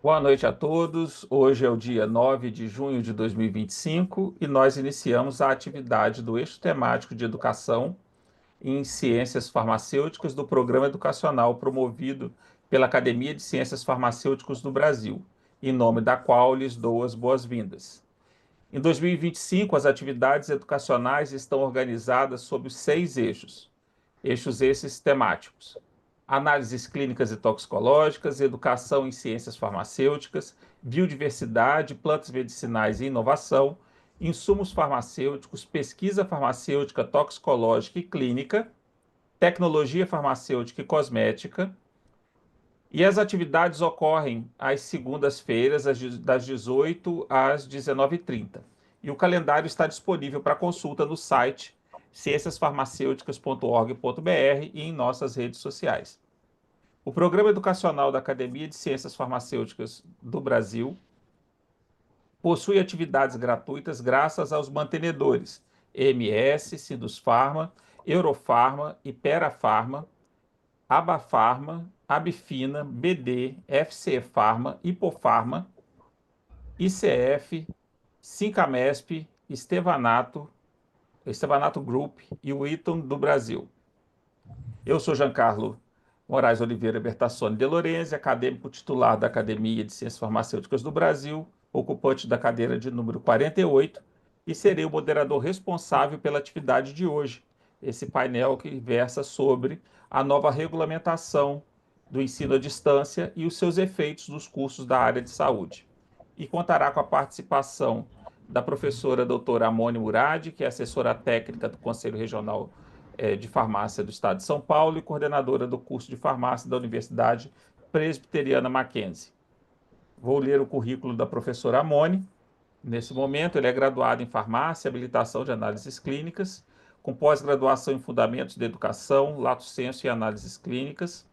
Boa noite a todos. Hoje é o dia 9 de junho de 2025 e nós iniciamos a atividade do eixo temático de educação em ciências farmacêuticas do programa educacional promovido pela Academia de Ciências Farmacêuticas do Brasil, em nome da qual lhes dou as boas-vindas. Em 2025, as atividades educacionais estão organizadas sob os 6 eixos. Eixos esses temáticos: análises clínicas e toxicológicas, educação em ciências farmacêuticas, biodiversidade, plantas medicinais e inovação, insumos farmacêuticos, pesquisa farmacêutica, toxicológica e clínica, tecnologia farmacêutica e cosmética. E as atividades ocorrem às segundas-feiras, das 18 às 19h30. E o calendário está disponível para consulta no site cienciasfarmacêuticas.org.br e em nossas redes sociais. O Programa Educacional da Academia de Ciências Farmacêuticas do Brasil possui atividades gratuitas graças aos mantenedores EMS, Sindusfarma, Eurofarma, Ipera-Farma, Abafarma, Abfina, BD, FCE Farma, Hipofarma, ICF, Sincamesp, Estevanato Group e o Eaton do Brasil. Eu sou Giancarlo Moraes Oliveira Bertassoni de Lorenzi, acadêmico titular da Academia de Ciências Farmacêuticas do Brasil, ocupante da cadeira de número 48, e serei o moderador responsável pela atividade de hoje, esse painel que versa sobre a nova regulamentação do ensino à distância e os seus efeitos nos cursos da área de saúde. E contará com a participação da professora doutora Amone Murad, que é assessora técnica do Conselho Regional de Farmácia do Estado de São Paulo e coordenadora do curso de farmácia da Universidade Presbiteriana Mackenzie. Vou ler o currículo da professora Amone. Nesse momento, ele é graduado em farmácia, habilitação de análises clínicas, com pós-graduação em fundamentos da educação, lato sensu e análises clínicas,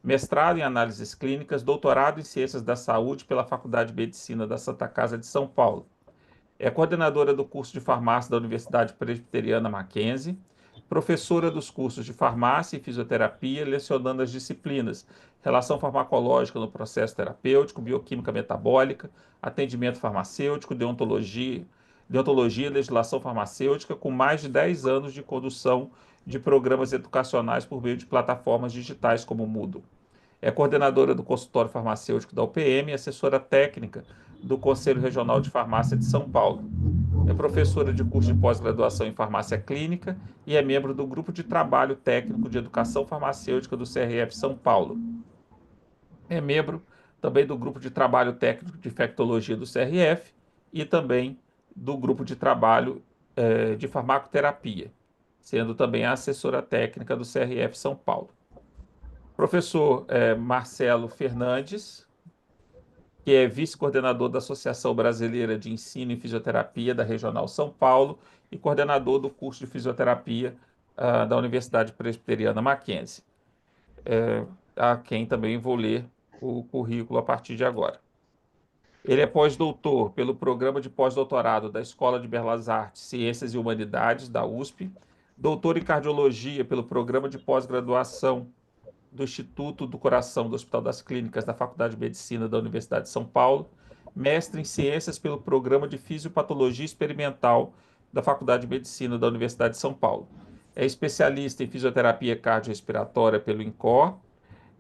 mestrado em análises clínicas, doutorado em ciências da saúde pela Faculdade de Medicina da Santa Casa de São Paulo. É coordenadora do curso de farmácia da Universidade Presbiteriana Mackenzie, professora dos cursos de farmácia e fisioterapia, lecionando as disciplinas relação farmacológica no processo terapêutico, bioquímica metabólica, atendimento farmacêutico, deontologia e legislação farmacêutica, com mais de 10 anos de condução de programas educacionais por meio de plataformas digitais como o Moodle. É coordenadora do consultório farmacêutico da UPM e assessora técnica do Conselho Regional de Farmácia de São Paulo. É professora de curso de pós-graduação em farmácia clínica e é membro do Grupo de Trabalho Técnico de Educação Farmacêutica do CRF São Paulo. É membro também do Grupo de Trabalho Técnico de Infectologia do CRF e também do Grupo de Trabalho de Farmacoterapia, sendo também a assessora técnica do CRF São Paulo. Professor Marcelo Fernandes, que é vice-coordenador da Associação Brasileira de Ensino em Fisioterapia da Regional São Paulo e coordenador do curso de fisioterapia da Universidade Presbiteriana Mackenzie, a quem também vou ler o currículo a partir de agora. Ele é pós-doutor pelo Programa de Pós-Doutorado da Escola de Belas Artes, Ciências e Humanidades, da USP, doutor em Cardiologia pelo Programa de Pós-Graduação do Instituto do Coração do Hospital das Clínicas da Faculdade de Medicina da Universidade de São Paulo, mestre em Ciências pelo Programa de Fisiopatologia Experimental da Faculdade de Medicina da Universidade de São Paulo. É especialista em fisioterapia cardiorrespiratória pelo INCOR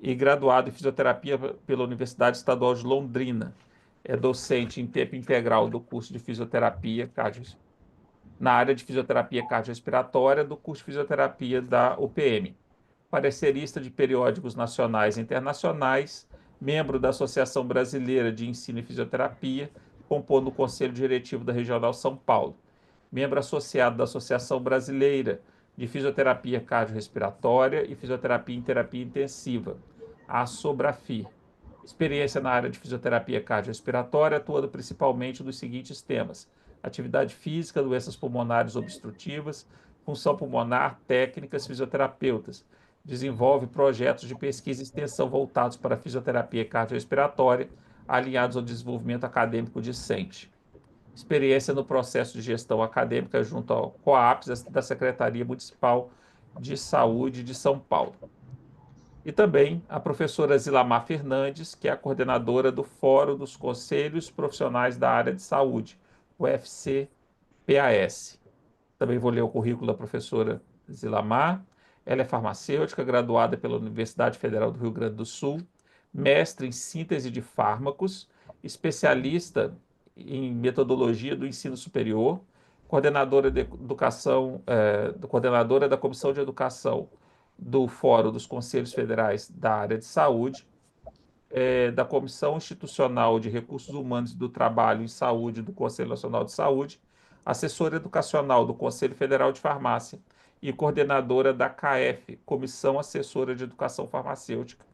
e graduado em fisioterapia pela Universidade Estadual de Londrina. É docente em tempo integral do curso de fisioterapia na área de fisioterapia cardiorrespiratória do curso de fisioterapia da UPM. Parecerista de periódicos nacionais e internacionais, membro da Associação Brasileira de Ensino e Fisioterapia, compondo o Conselho Diretivo da Regional São Paulo. Membro associado da Associação Brasileira de Fisioterapia Cardiorrespiratória e Fisioterapia em Terapia Intensiva, a ASSOBRAFIR. Experiência na área de fisioterapia cardiorrespiratória, atuando principalmente nos seguintes temas: atividade física, doenças pulmonares obstrutivas, função pulmonar, técnicas, fisioterapeutas. Desenvolve projetos de pesquisa e extensão voltados para a fisioterapia cardiorrespiratória, alinhados ao desenvolvimento acadêmico discente. Experiência no processo de gestão acadêmica junto ao COAPS da Secretaria Municipal de Saúde de São Paulo. e também a professora Zilamar Fernandes, que é a coordenadora do Fórum dos Conselhos Profissionais da Área de Saúde, o FCPAS. Também vou ler o currículo da professora Zilamar. Ela é farmacêutica, graduada pela Universidade Federal do Rio Grande do Sul, mestre em síntese de fármacos, especialista em metodologia do ensino superior, coordenadora de educação, coordenadora da Comissão de Educação do Fórum dos Conselhos Federais da Área de Saúde, da Comissão Institucional de Recursos Humanos e do Trabalho em Saúde do Conselho Nacional de Saúde, assessora educacional do Conselho Federal de Farmácia e coordenadora da CAEF, Comissão Assessora de Educação Farmacêutica,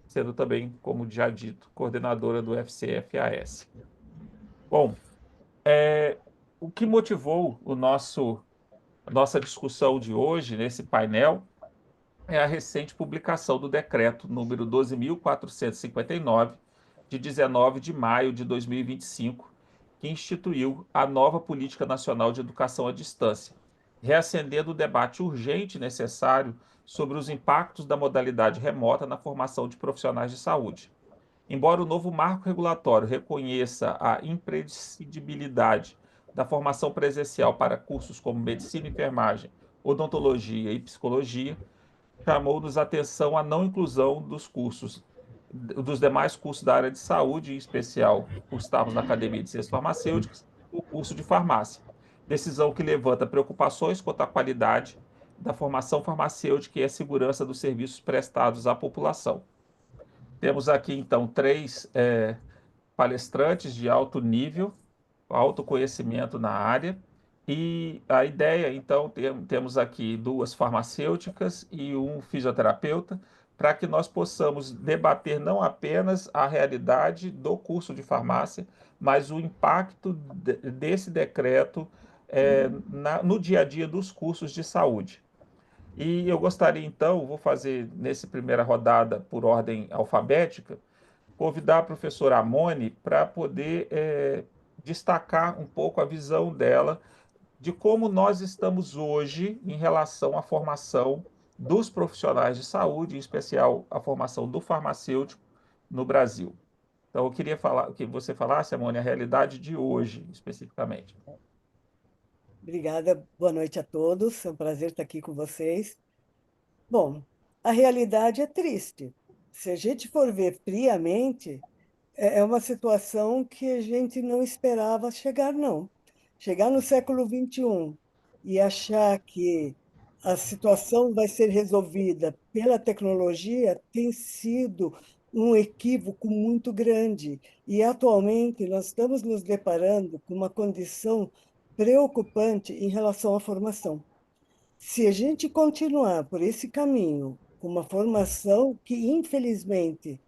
sendo também, como já dito, coordenadora do FCFAS. Bom, o que motivou a nossa discussão de hoje nesse painel é a recente publicação do decreto número 12.459, de 19 de maio de 2025, que instituiu a nova Política Nacional de Educação à Distância, reacendendo o debate urgente e necessário sobre os impactos da modalidade remota na formação de profissionais de saúde. Embora o novo marco regulatório reconheça a imprescindibilidade da formação presencial para cursos como medicina, enfermagem, odontologia e psicologia, chamou-nos a atenção a não inclusão dos demais cursos da área de saúde, em especial cursos na Academia de Ciências Farmacêuticas, o curso de farmácia. Decisão que levanta preocupações quanto à qualidade da formação farmacêutica e a segurança dos serviços prestados à população. Temos aqui, então, três palestrantes de alto nível, alto conhecimento na área. E a ideia, então, temos aqui duas farmacêuticas e um fisioterapeuta, para que nós possamos debater não apenas a realidade do curso de farmácia, mas o impacto desse decreto no dia a dia dos cursos de saúde. E eu gostaria, então, vou fazer nessa primeira rodada por ordem alfabética, convidar a professora Amone para poder destacar um pouco a visão dela de como nós estamos hoje em relação à formação dos profissionais de saúde, em especial a formação do farmacêutico no Brasil. Então, eu queria que você falasse, Amone, a realidade de hoje, especificamente. Obrigada, boa noite a todos. É um prazer estar aqui com vocês. Bom, a realidade é triste. Se a gente for ver friamente, é uma situação que a gente não esperava chegar, não. Chegar no século XXI e achar que a situação vai ser resolvida pela tecnologia tem sido um equívoco muito grande. E, atualmente, nós estamos nos deparando com uma condição preocupante em relação à formação. Se a gente continuar por esse caminho, com uma formação que, infelizmente,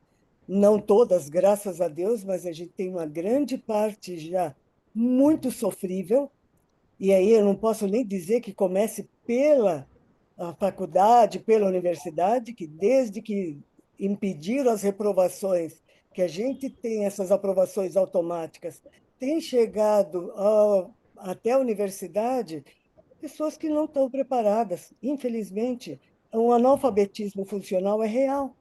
não todas, graças a Deus, mas a gente tem uma grande parte já muito sofrível, e aí eu não posso nem dizer que comece pela a faculdade, pela universidade, que desde que impediram as reprovações, que a gente tem essas aprovações automáticas, tem chegado até a universidade pessoas que não estão preparadas. Infelizmente, o analfabetismo funcional é real.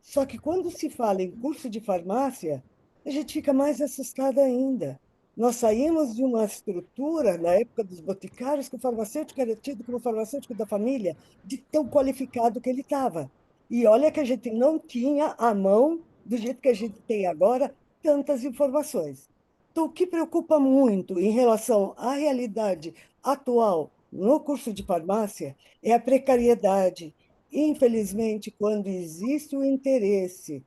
Só que quando se fala em curso de farmácia, a gente fica mais assustada ainda. Nós saímos de uma estrutura, na época dos boticários, que o farmacêutico era tido como farmacêutico da família, de tão qualificado que ele estava. E olha que a gente não tinha à mão, do jeito que a gente tem agora, tantas informações. Então, o que preocupa muito em relação à realidade atual no curso de farmácia é a precariedade. Infelizmente, quando existe o interesse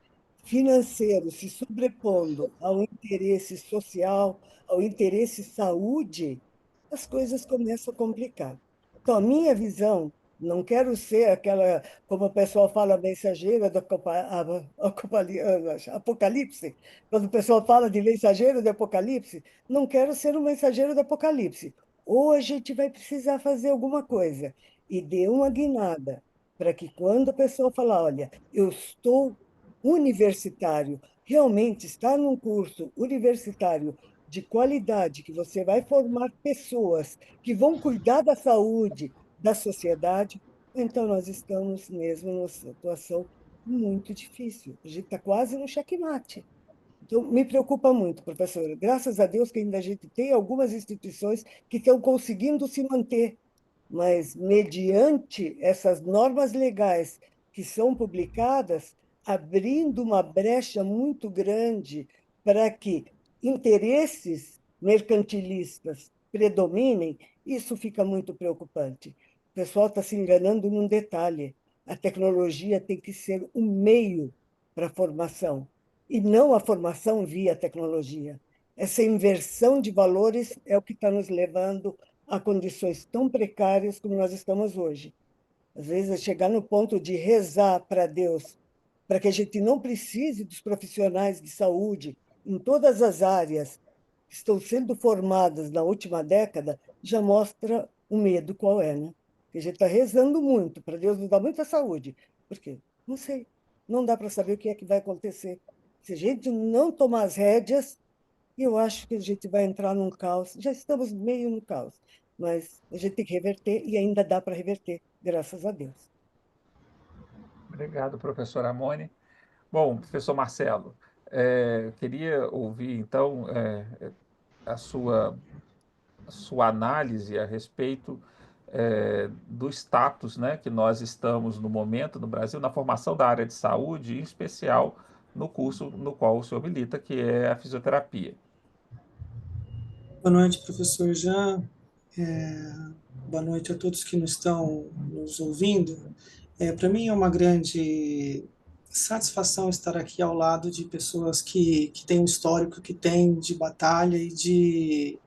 financeiro se sobrepondo ao interesse social, ao interesse saúde, as coisas começam a complicar. Então, a minha visão, não quero ser aquela, como o pessoal fala, mensageira do apocalipse. Quando o pessoal fala de mensageiro do apocalipse, não quero ser um mensageiro do apocalipse. Ou a gente vai precisar fazer alguma coisa e dê uma guinada para que quando a pessoa falar, olha, eu estou universitário, realmente está num curso universitário de qualidade, que você vai formar pessoas que vão cuidar da saúde da sociedade, então nós estamos mesmo numa situação muito difícil. A gente está quase no checkmate. Então, me preocupa muito, professora. Graças a Deus que ainda a gente tem algumas instituições que estão conseguindo se manter, mas mediante essas normas legais que são publicadas, abrindo uma brecha muito grande para que interesses mercantilistas predominem, isso fica muito preocupante. O pessoal está se enganando num detalhe. A tecnologia tem que ser um meio para a formação, e não a formação via tecnologia. Essa inversão de valores é o que está nos levando a condições tão precárias como nós estamos hoje. Às vezes, é chegar no ponto de rezar para Deus, para que a gente não precise dos profissionais de saúde em todas as áreas que estão sendo formadas na última década, já mostra o medo qual é, né? Que a gente está rezando muito para Deus nos dar muita saúde. Por quê? Não sei. Não dá para saber o que é que vai acontecer. Se a gente não tomar as rédeas, eu acho que a gente vai entrar num caos. Já estamos meio no caos, mas a gente tem que reverter e ainda dá para reverter, graças a Deus. Obrigado, professor Amoni. Bom, professor Marcelo, queria ouvir, então, a sua análise a respeito do status, né, que nós estamos no momento no Brasil na formação da área de saúde, em especial no curso no qual o senhor milita, que é a fisioterapia. Boa noite, professor Jean. Boa noite a todos que nos estão nos ouvindo. Para mim é uma grande satisfação estar aqui ao lado de pessoas que têm um histórico, que têm de batalha e de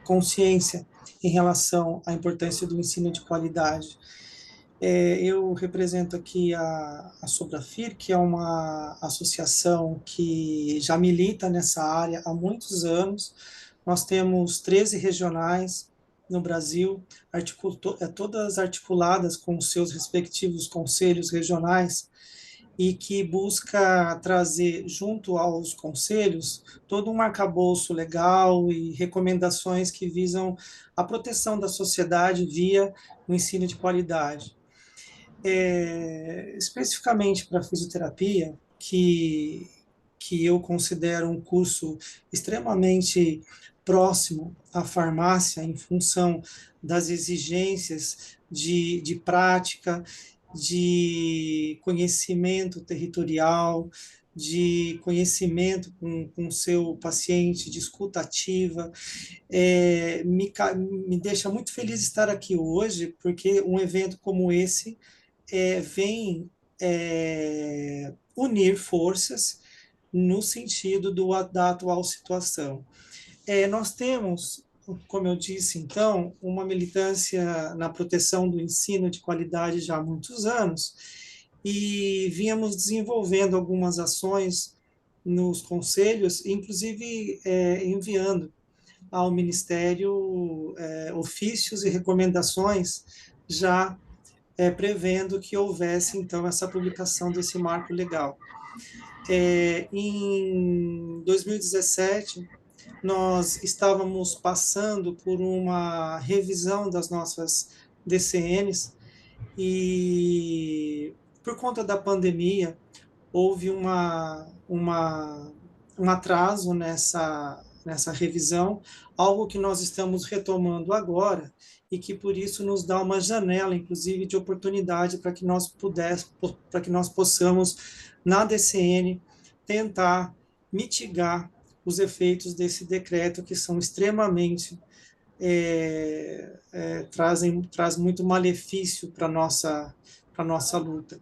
consciência em relação à importância do ensino de qualidade. Eu represento aqui a Sobrafir, que é uma associação que já milita nessa área há muitos anos. Nós temos 13 regionais no Brasil, todas articuladas com seus respectivos conselhos regionais, e que busca trazer junto aos conselhos todo um arcabouço legal e recomendações que visam a proteção da sociedade via o ensino de qualidade. Especificamente para a fisioterapia, que eu considero um curso extremamente próximo à farmácia, em função das exigências de prática, de conhecimento territorial, de conhecimento com o seu paciente, de escuta ativa. Me deixa muito feliz estar aqui hoje, porque um evento como esse vem unir forças no sentido da atual situação. Nós temos, como eu disse, então, uma militância na proteção do ensino de qualidade já há muitos anos, e vínhamos desenvolvendo algumas ações nos conselhos, inclusive enviando ao Ministério ofícios e recomendações já prevendo que houvesse, então, essa publicação desse marco legal. Em 2017, nós estávamos passando por uma revisão das nossas DCNs e, por conta da pandemia, houve um atraso nessa revisão, algo que nós estamos retomando agora e que por isso nos dá uma janela, inclusive, de oportunidade para que nós possamos, na DCN, tentar mitigar os efeitos desse decreto, que são extremamente traz muito malefício para nossa luta.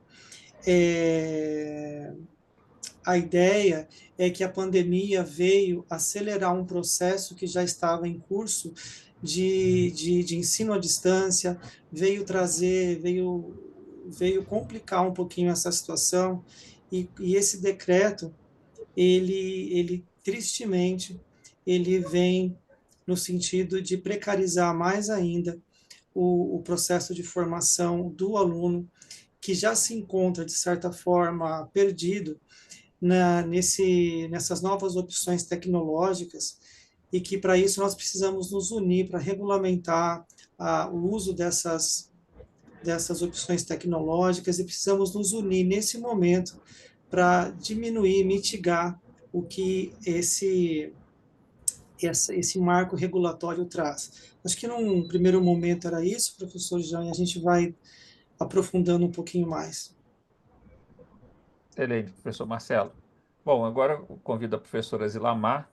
A ideia é que a pandemia veio acelerar um processo que já estava em curso de ensino à distância, veio complicar um pouquinho essa situação, e esse decreto, ele tristemente, ele vem no sentido de precarizar mais ainda o processo de formação do aluno, que já se encontra, de certa forma, perdido nessas novas opções tecnológicas, e que para isso nós precisamos nos unir para regulamentar o uso dessas dessas opções tecnológicas e precisamos nos unir nesse momento para diminuir, mitigar o que esse marco regulatório traz. Acho que num primeiro momento era isso, professor Jean, e a gente vai aprofundando um pouquinho mais. Excelente, professor Marcelo. Bom, agora eu convido a professora Zilamar,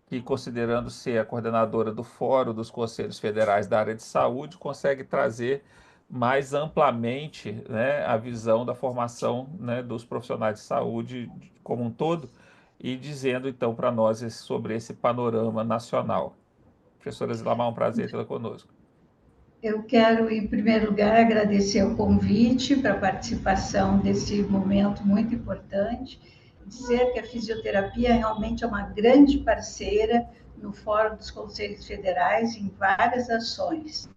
que, considerando ser a coordenadora do Fórum dos Conselhos Federais da área de saúde, consegue trazer mais amplamente, né, a visão da formação, né, dos profissionais de saúde como um todo, e dizendo então para nós sobre esse panorama nacional. Professora Zilamar, é um prazer tê-la conosco. Eu quero, em primeiro lugar, agradecer o convite para a participação desse momento muito importante, dizer que a fisioterapia realmente é uma grande parceira no Fórum dos Conselhos Federais em várias ações.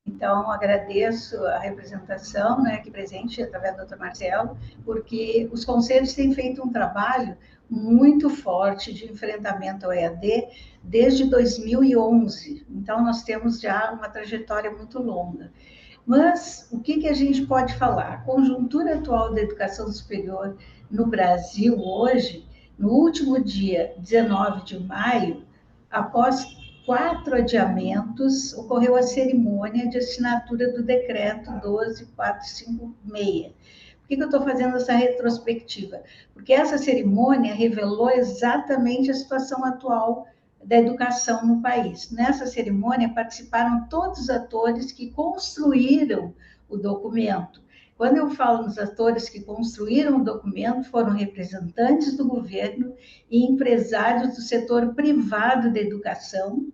Então, agradeço a representação, né, aqui presente, através do Dr. Marcelo, porque os conselhos têm feito um trabalho muito forte de enfrentamento ao EAD desde 2011. Então, nós temos já uma trajetória muito longa. Mas, o que a gente pode falar? A conjuntura atual da educação superior no Brasil hoje, no último dia 19 de maio, após 4 adiamentos, ocorreu a cerimônia de assinatura do decreto 12456. Por que eu estou fazendo essa retrospectiva? Porque essa cerimônia revelou exatamente a situação atual da educação no país. Nessa cerimônia participaram todos os atores que construíram o documento. Quando eu falo nos atores que construíram o documento, foram representantes do governo e empresários do setor privado da educação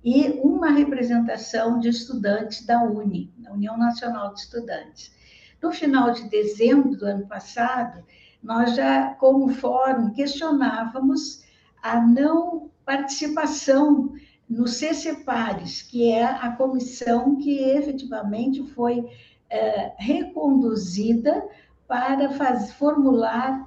e uma representação de estudantes da UNE, da União Nacional de Estudantes. No final de dezembro do ano passado, nós já, como fórum, questionávamos a não participação no CCPARES, que é a comissão que efetivamente foi reconduzida para formular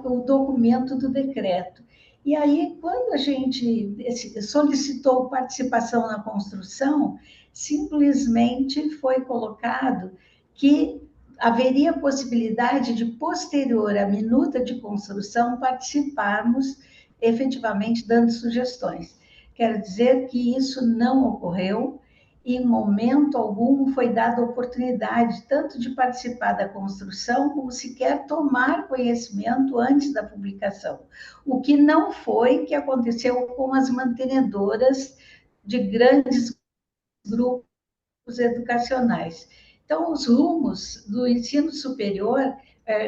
o documento do decreto. E aí, quando a gente solicitou participação na construção, simplesmente foi colocado que haveria possibilidade de, posterior à minuta de construção, participarmos efetivamente dando sugestões. Quero dizer que isso não ocorreu, e em momento algum foi dada oportunidade tanto de participar da construção, como sequer tomar conhecimento antes da publicação. O que não foi que aconteceu com as mantenedoras de grandes grupos educacionais. Então, os rumos do ensino superior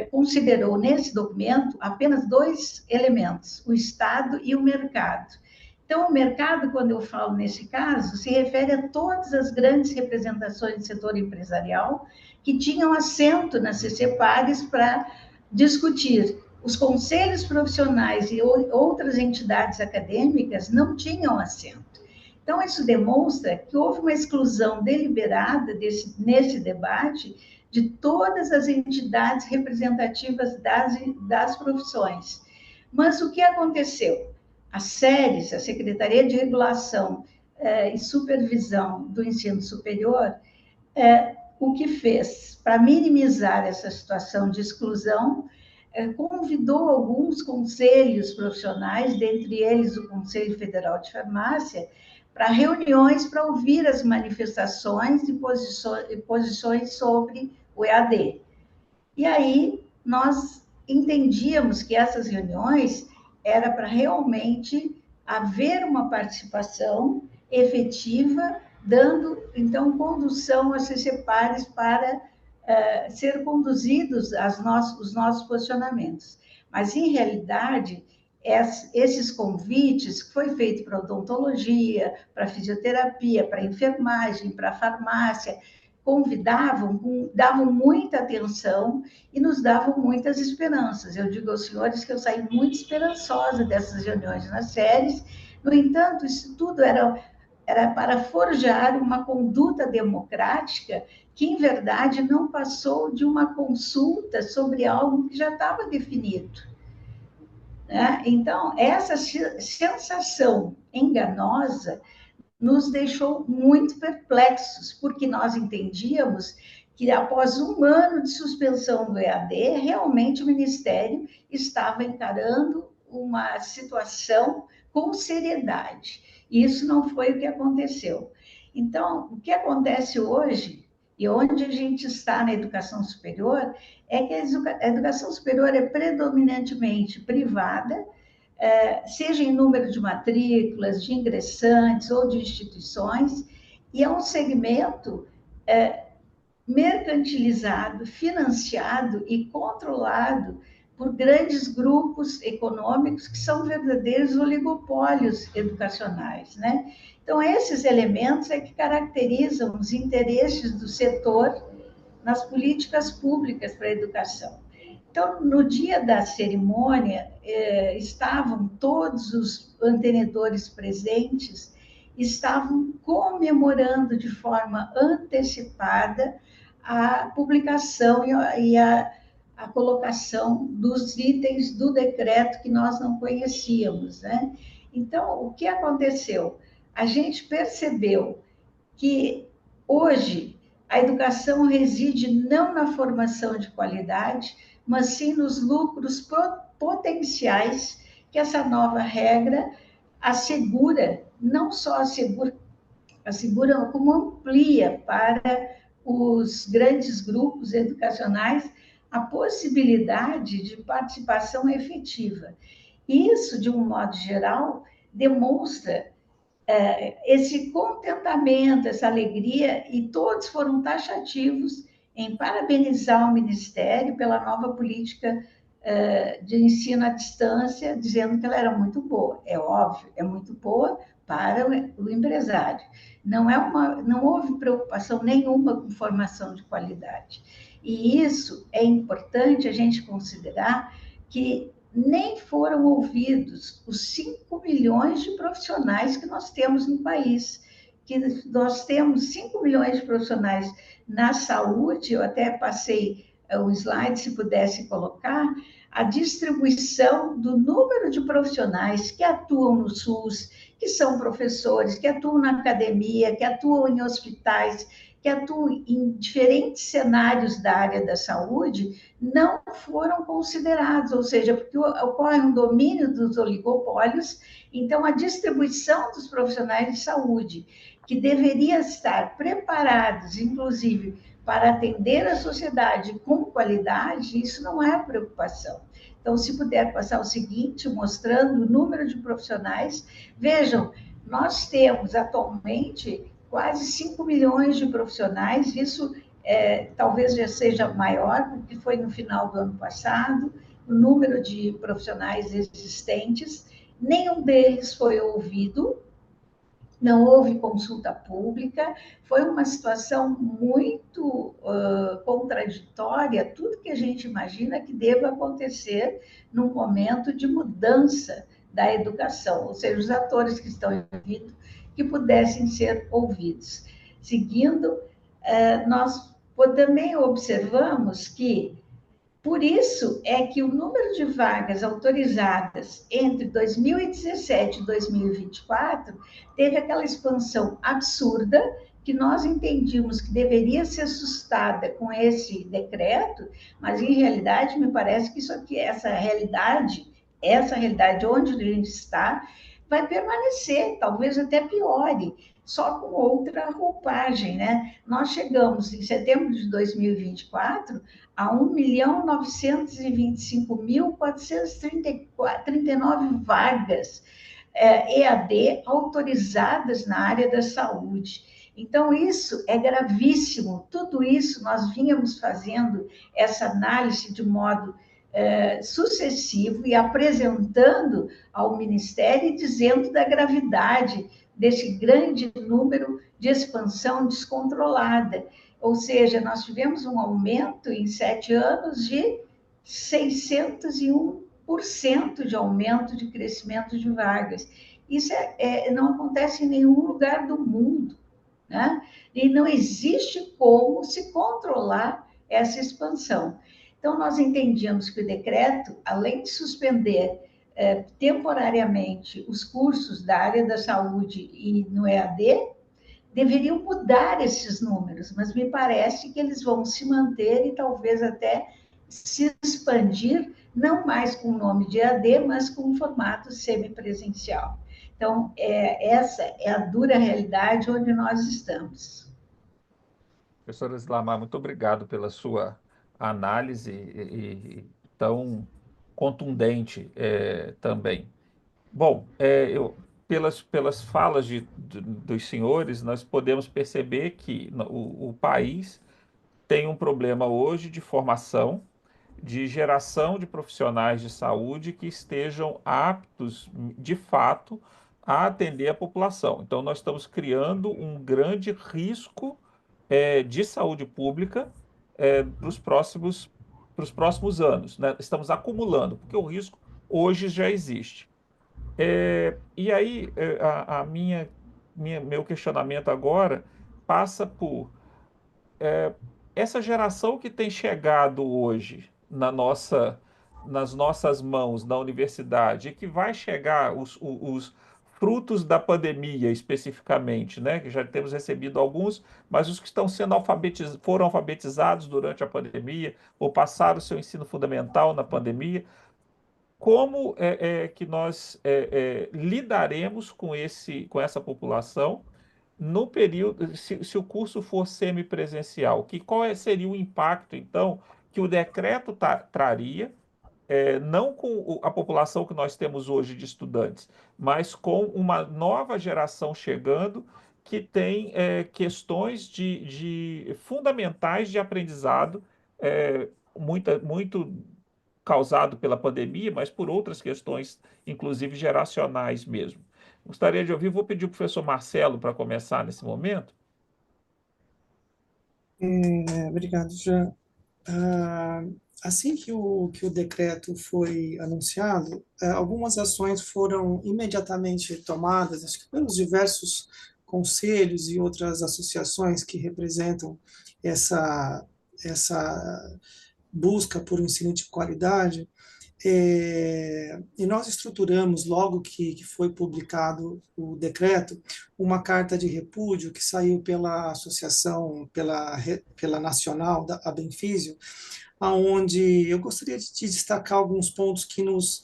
considerou nesse documento apenas 2 elementos, o Estado e o mercado. Então, o mercado, quando eu falo nesse caso, se refere a todas as grandes representações do setor empresarial que tinham assento nas CCPARES para discutir. Os conselhos profissionais e outras entidades acadêmicas não tinham assento. Então, isso demonstra que houve uma exclusão deliberada nesse debate de todas as entidades representativas das profissões. Mas o que aconteceu? As SERES, a Secretaria de Regulação e Supervisão do Ensino Superior, o que fez para minimizar essa situação de exclusão, convidou alguns conselhos profissionais, dentre eles o Conselho Federal de Farmácia, para reuniões para ouvir as manifestações e posições sobre o EAD. E aí nós entendíamos que essas reuniões era para realmente haver uma participação efetiva, dando, então, condução a CCPARES para ser conduzidos os nossos posicionamentos. Mas, em realidade, esses convites que foi feito para odontologia, para fisioterapia, para enfermagem, para farmácia, davam muita atenção e nos davam muitas esperanças. Eu digo aos senhores que eu saí muito esperançosa dessas reuniões nas SERES. No entanto, isso tudo era para forjar uma conduta democrática que, em verdade, não passou de uma consulta sobre algo que já estava definido. Então, essa sensação enganosa nos deixou muito perplexos, porque nós entendíamos que após um ano de suspensão do EAD, realmente o Ministério estava encarando uma situação com seriedade. E isso não foi o que aconteceu. Então, o que acontece hoje, e onde a gente está na educação superior, é que a educação superior é predominantemente privada, seja em número de matrículas, de ingressantes ou de instituições, e é um segmento mercantilizado, financiado e controlado por grandes grupos econômicos que são verdadeiros oligopólios educacionais, né? Então, esses elementos é que caracterizam os interesses do setor nas políticas públicas para a educação. Então, no dia da cerimônia, estavam todos os mantenedores presentes, estavam comemorando de forma antecipada a publicação e a colocação dos itens do decreto que nós não conhecíamos, né? Então, o que aconteceu? A gente percebeu que hoje a educação reside não na formação de qualidade, mas sim nos lucros potenciais que essa nova regra assegura, não só assegura como amplia para os grandes grupos educacionais a possibilidade de participação efetiva. Isso, de um modo geral, demonstra esse contentamento, essa alegria, e todos foram taxativos em parabenizar o Ministério pela nova política de ensino à distância, dizendo que ela era muito boa. É óbvio, é muito boa para o empresário. Não houve preocupação nenhuma com formação de qualidade. E isso é importante a gente considerar que nem foram ouvidos os 5 milhões de profissionais que nós temos no país. Que nós temos 5 milhões de profissionais na saúde, eu até passei o slide, se pudesse colocar, a distribuição do número de profissionais que atuam no SUS, que são professores, que atuam na academia, que atuam em hospitais, que atuam em diferentes cenários da área da saúde, não foram considerados, ou seja, porque ocorre um domínio dos oligopólios, então a distribuição dos profissionais de saúde, que deveria estar preparados, inclusive, para atender a sociedade com qualidade, isso não é preocupação. Então, se puder passar o seguinte, mostrando o número de profissionais, vejam, nós temos atualmente quase 5 milhões de profissionais, isso talvez já seja maior, porque foi no final do ano passado, o número de profissionais existentes, nenhum deles foi ouvido, não houve consulta pública, foi uma situação muito contraditória, tudo que a gente imagina que deva acontecer num momento de mudança da educação, ou seja, os atores que estão envolvidos, que pudessem ser ouvidos. Seguindo, nós também observamos que, por isso, é que o número de vagas autorizadas entre 2017 e 2024 teve aquela expansão absurda que nós entendíamos que deveria ser sustada com esse decreto, mas, em realidade, me parece que isso aqui, essa realidade onde a gente está, vai permanecer, talvez até piore, só com outra roupagem, né? Nós chegamos, em setembro de 2024, a 1.925.439 vagas EAD autorizadas na área da saúde. Então, isso é gravíssimo. Tudo isso nós vínhamos fazendo essa análise de modo sucessivo e apresentando ao Ministério e dizendo da gravidade desse grande número de expansão descontrolada. Ou seja, nós tivemos um aumento em 7 anos de 601% de aumento de crescimento de vagas. Isso não acontece em nenhum lugar do mundo, né? E não existe como se controlar essa expansão. Então, nós entendíamos que o decreto, além de suspender temporariamente os cursos da área da saúde e no EAD, deveriam mudar esses números, mas me parece que eles vão se manter e talvez até se expandir, não mais com o nome de EAD, mas com um formato semipresencial. Então, essa é a dura realidade onde nós estamos. Professora Islamar, muito obrigado pela sua análise tão contundente também. Bom, pelas falas dos senhores, nós podemos perceber que o país tem um problema hoje de formação, de geração de profissionais de saúde que estejam aptos, de fato, a atender a população. Então, nós estamos criando um grande risco, de saúde pública, para os próximos anos, né? Estamos acumulando, porque o risco hoje já existe. E aí, meu questionamento agora passa por essa geração que tem chegado hoje nas nossas mãos na universidade, e que vai chegar os frutos da pandemia especificamente, né? Que já temos recebido alguns, mas os que estão sendo foram alfabetizados durante a pandemia ou passaram o seu ensino fundamental na pandemia. Como que nós lidaremos com essa população no período, se o curso for semipresencial? Seria o impacto, então, que o decreto traria, não com a população que nós temos hoje de estudantes, mas com uma nova geração chegando que tem questões fundamentais de aprendizado, muito causado pela pandemia, mas por outras questões, inclusive geracionais mesmo. Gostaria de ouvir, vou pedir ao professor Marcelo para começar nesse momento. Obrigado, Jean. Assim que o decreto foi anunciado, algumas ações foram imediatamente tomadas, acho que pelos diversos conselhos e outras associações que representam essa busca por um ensino de qualidade. E nós estruturamos, logo que foi publicado o decreto, uma carta de repúdio que saiu pela associação, pela nacional, a Benfísio, onde eu gostaria de destacar alguns pontos que nos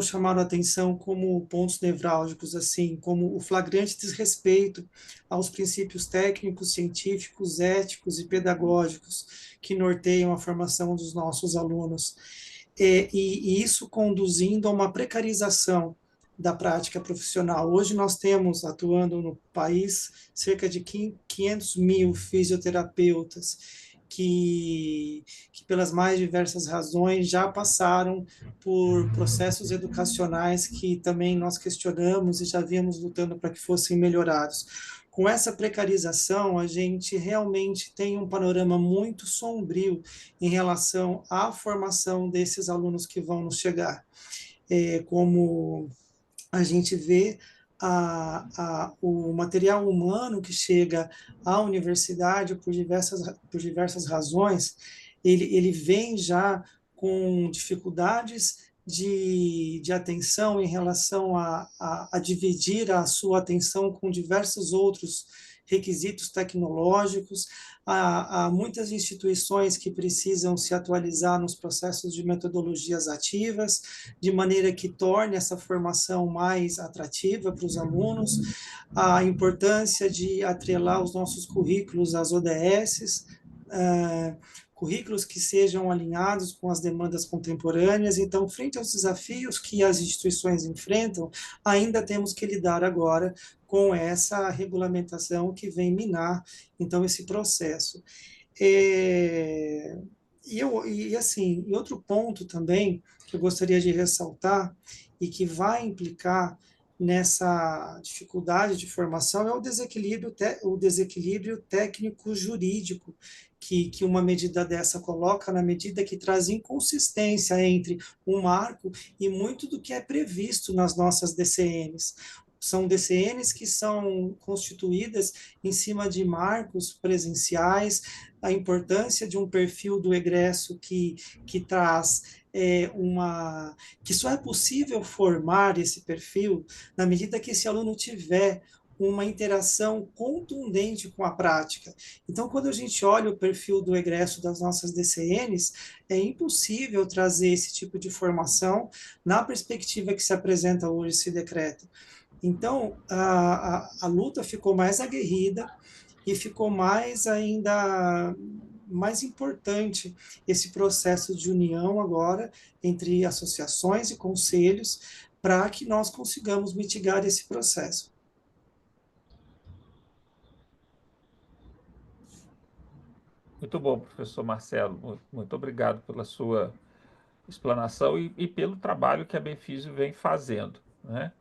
chamaram a atenção como pontos nevrálgicos, assim, como o flagrante desrespeito aos princípios técnicos, científicos, éticos e pedagógicos que norteiam a formação dos nossos alunos. E isso conduzindo a uma precarização da prática profissional. Hoje nós temos, atuando no país, cerca de 500 mil fisioterapeutas que pelas mais diversas razões já passaram por processos educacionais que também nós questionamos e já víamos lutando para que fossem melhorados. Com essa precarização, a gente realmente tem um panorama muito sombrio em relação à formação desses alunos que vão nos chegar. Como a gente vê, o material humano que chega à universidade por diversas razões, ele vem já com dificuldades de atenção em relação a dividir a sua atenção com diversos outros requisitos tecnológicos. Há muitas instituições que precisam se atualizar nos processos de metodologias ativas, de maneira que torne essa formação mais atrativa para os alunos, a importância de atrelar os nossos currículos às ODSs, currículos que sejam alinhados com as demandas contemporâneas. Então, frente aos desafios que as instituições enfrentam, ainda temos que lidar agora com essa regulamentação que vem minar, então, esse processo. Assim, e outro ponto também que eu gostaria de ressaltar e que vai implicar nessa dificuldade de formação é o desequilíbrio técnico-jurídico que uma medida dessa coloca, na medida que traz inconsistência entre o marco e muito do que é previsto nas nossas DCMs. são DCNs que são constituídas em cima de marcos presenciais, a importância de um perfil do egresso que traz que só é possível formar esse perfil na medida que esse aluno tiver uma interação contundente com a prática. Então, quando a gente olha o perfil do egresso das nossas DCNs, é impossível trazer esse tipo de formação na perspectiva que se apresenta hoje esse decreto. Então, a luta ficou mais aguerrida e ficou mais importante esse processo de união agora entre associações e conselhos para que nós consigamos mitigar esse processo. Muito bom, professor Marcelo. Muito obrigado pela sua explanação e pelo trabalho que a Benfisio vem fazendo, né?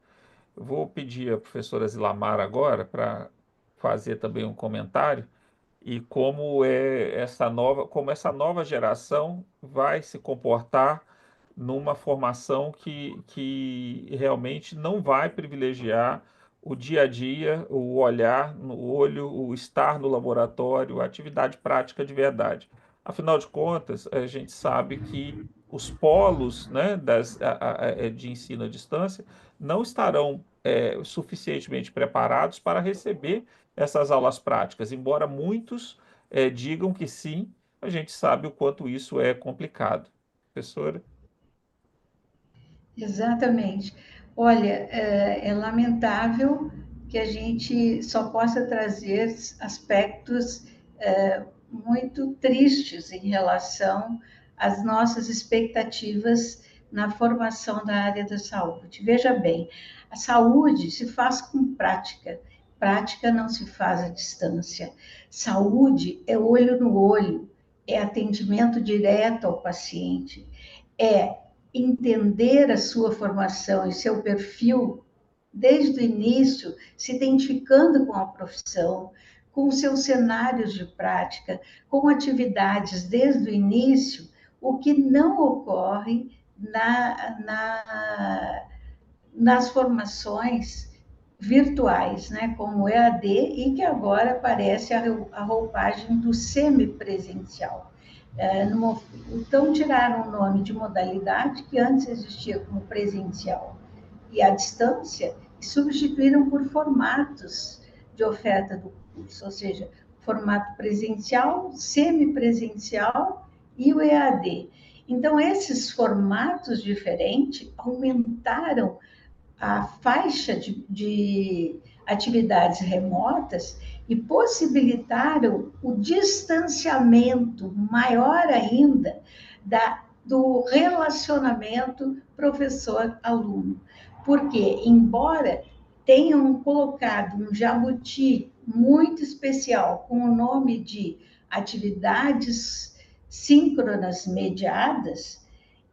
Eu vou pedir à professora Zilamar agora para fazer também um comentário e como essa nova geração vai se comportar numa formação que realmente não vai privilegiar o dia a dia, o olhar no olho, o estar no laboratório, a atividade prática de verdade. Afinal de contas, a gente sabe que os polos, né, de ensino à distância não estarão suficientemente preparados para receber essas aulas práticas, embora muitos digam que sim, a gente sabe o quanto isso é complicado. Professora? Exatamente. Olha, é lamentável que a gente só possa trazer aspectos muito tristes em relação às nossas expectativas na formação da área da saúde. Veja bem, a saúde se faz com prática, prática não se faz à distância. Saúde é olho no olho, é atendimento direto ao paciente, é entender a sua formação e seu perfil desde o início, se identificando com a profissão, com os seus cenários de prática, com atividades desde o início, o que não ocorre nas formações virtuais, né, como o EAD, e que agora aparece a roupagem do semipresencial. Então, tiraram o nome de modalidade, que antes existia como presencial, e à distância, e substituíram por formatos de oferta do curso, ou seja, formato presencial, semipresencial e o EAD. Então, esses formatos diferentes aumentaram a faixa de atividades remotas e possibilitaram o distanciamento maior ainda do relacionamento professor-aluno. Porque, embora tenham colocado um jabuti muito especial com o nome de atividades síncronas mediadas,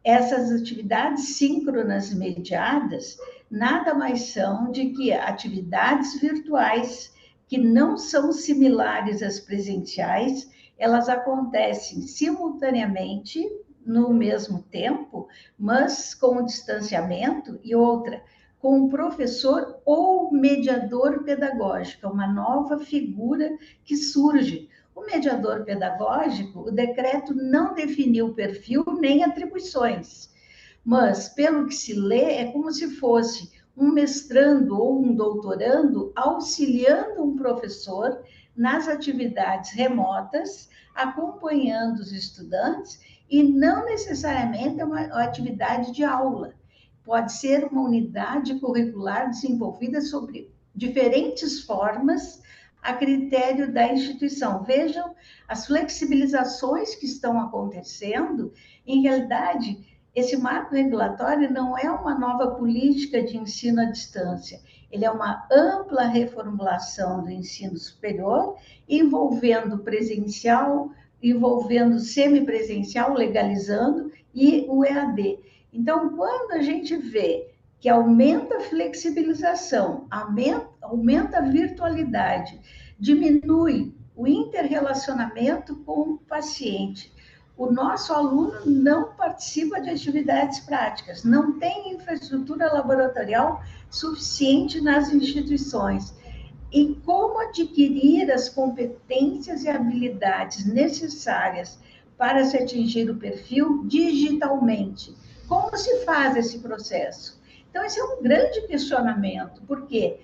essas atividades síncronas mediadas nada mais são de que atividades virtuais que não são similares às presenciais, elas acontecem simultaneamente no mesmo tempo, mas com distanciamento, e outra, com o professor ou mediador pedagógico, uma nova figura que surge. O mediador pedagógico, o decreto não definiu perfil nem atribuições, mas, pelo que se lê, é como se fosse um mestrando ou um doutorando auxiliando um professor nas atividades remotas, acompanhando os estudantes, e não necessariamente é uma atividade de aula. Pode ser uma unidade curricular desenvolvida sobre diferentes formas a critério da instituição. Vejam as flexibilizações que estão acontecendo. Em realidade, esse marco regulatório não é uma nova política de ensino à distância, ele é uma ampla reformulação do ensino superior, envolvendo presencial, envolvendo semipresencial, legalizando, e o EAD. Então, quando a gente vê que aumenta a flexibilização, aumenta a virtualidade, diminui o interrelacionamento com o paciente, o nosso aluno não participa participa de atividades práticas, não tem infraestrutura laboratorial suficiente nas instituições. E como adquirir as competências e habilidades necessárias para se atingir o perfil digitalmente? Como se faz esse processo? Então, esse é um grande questionamento, porque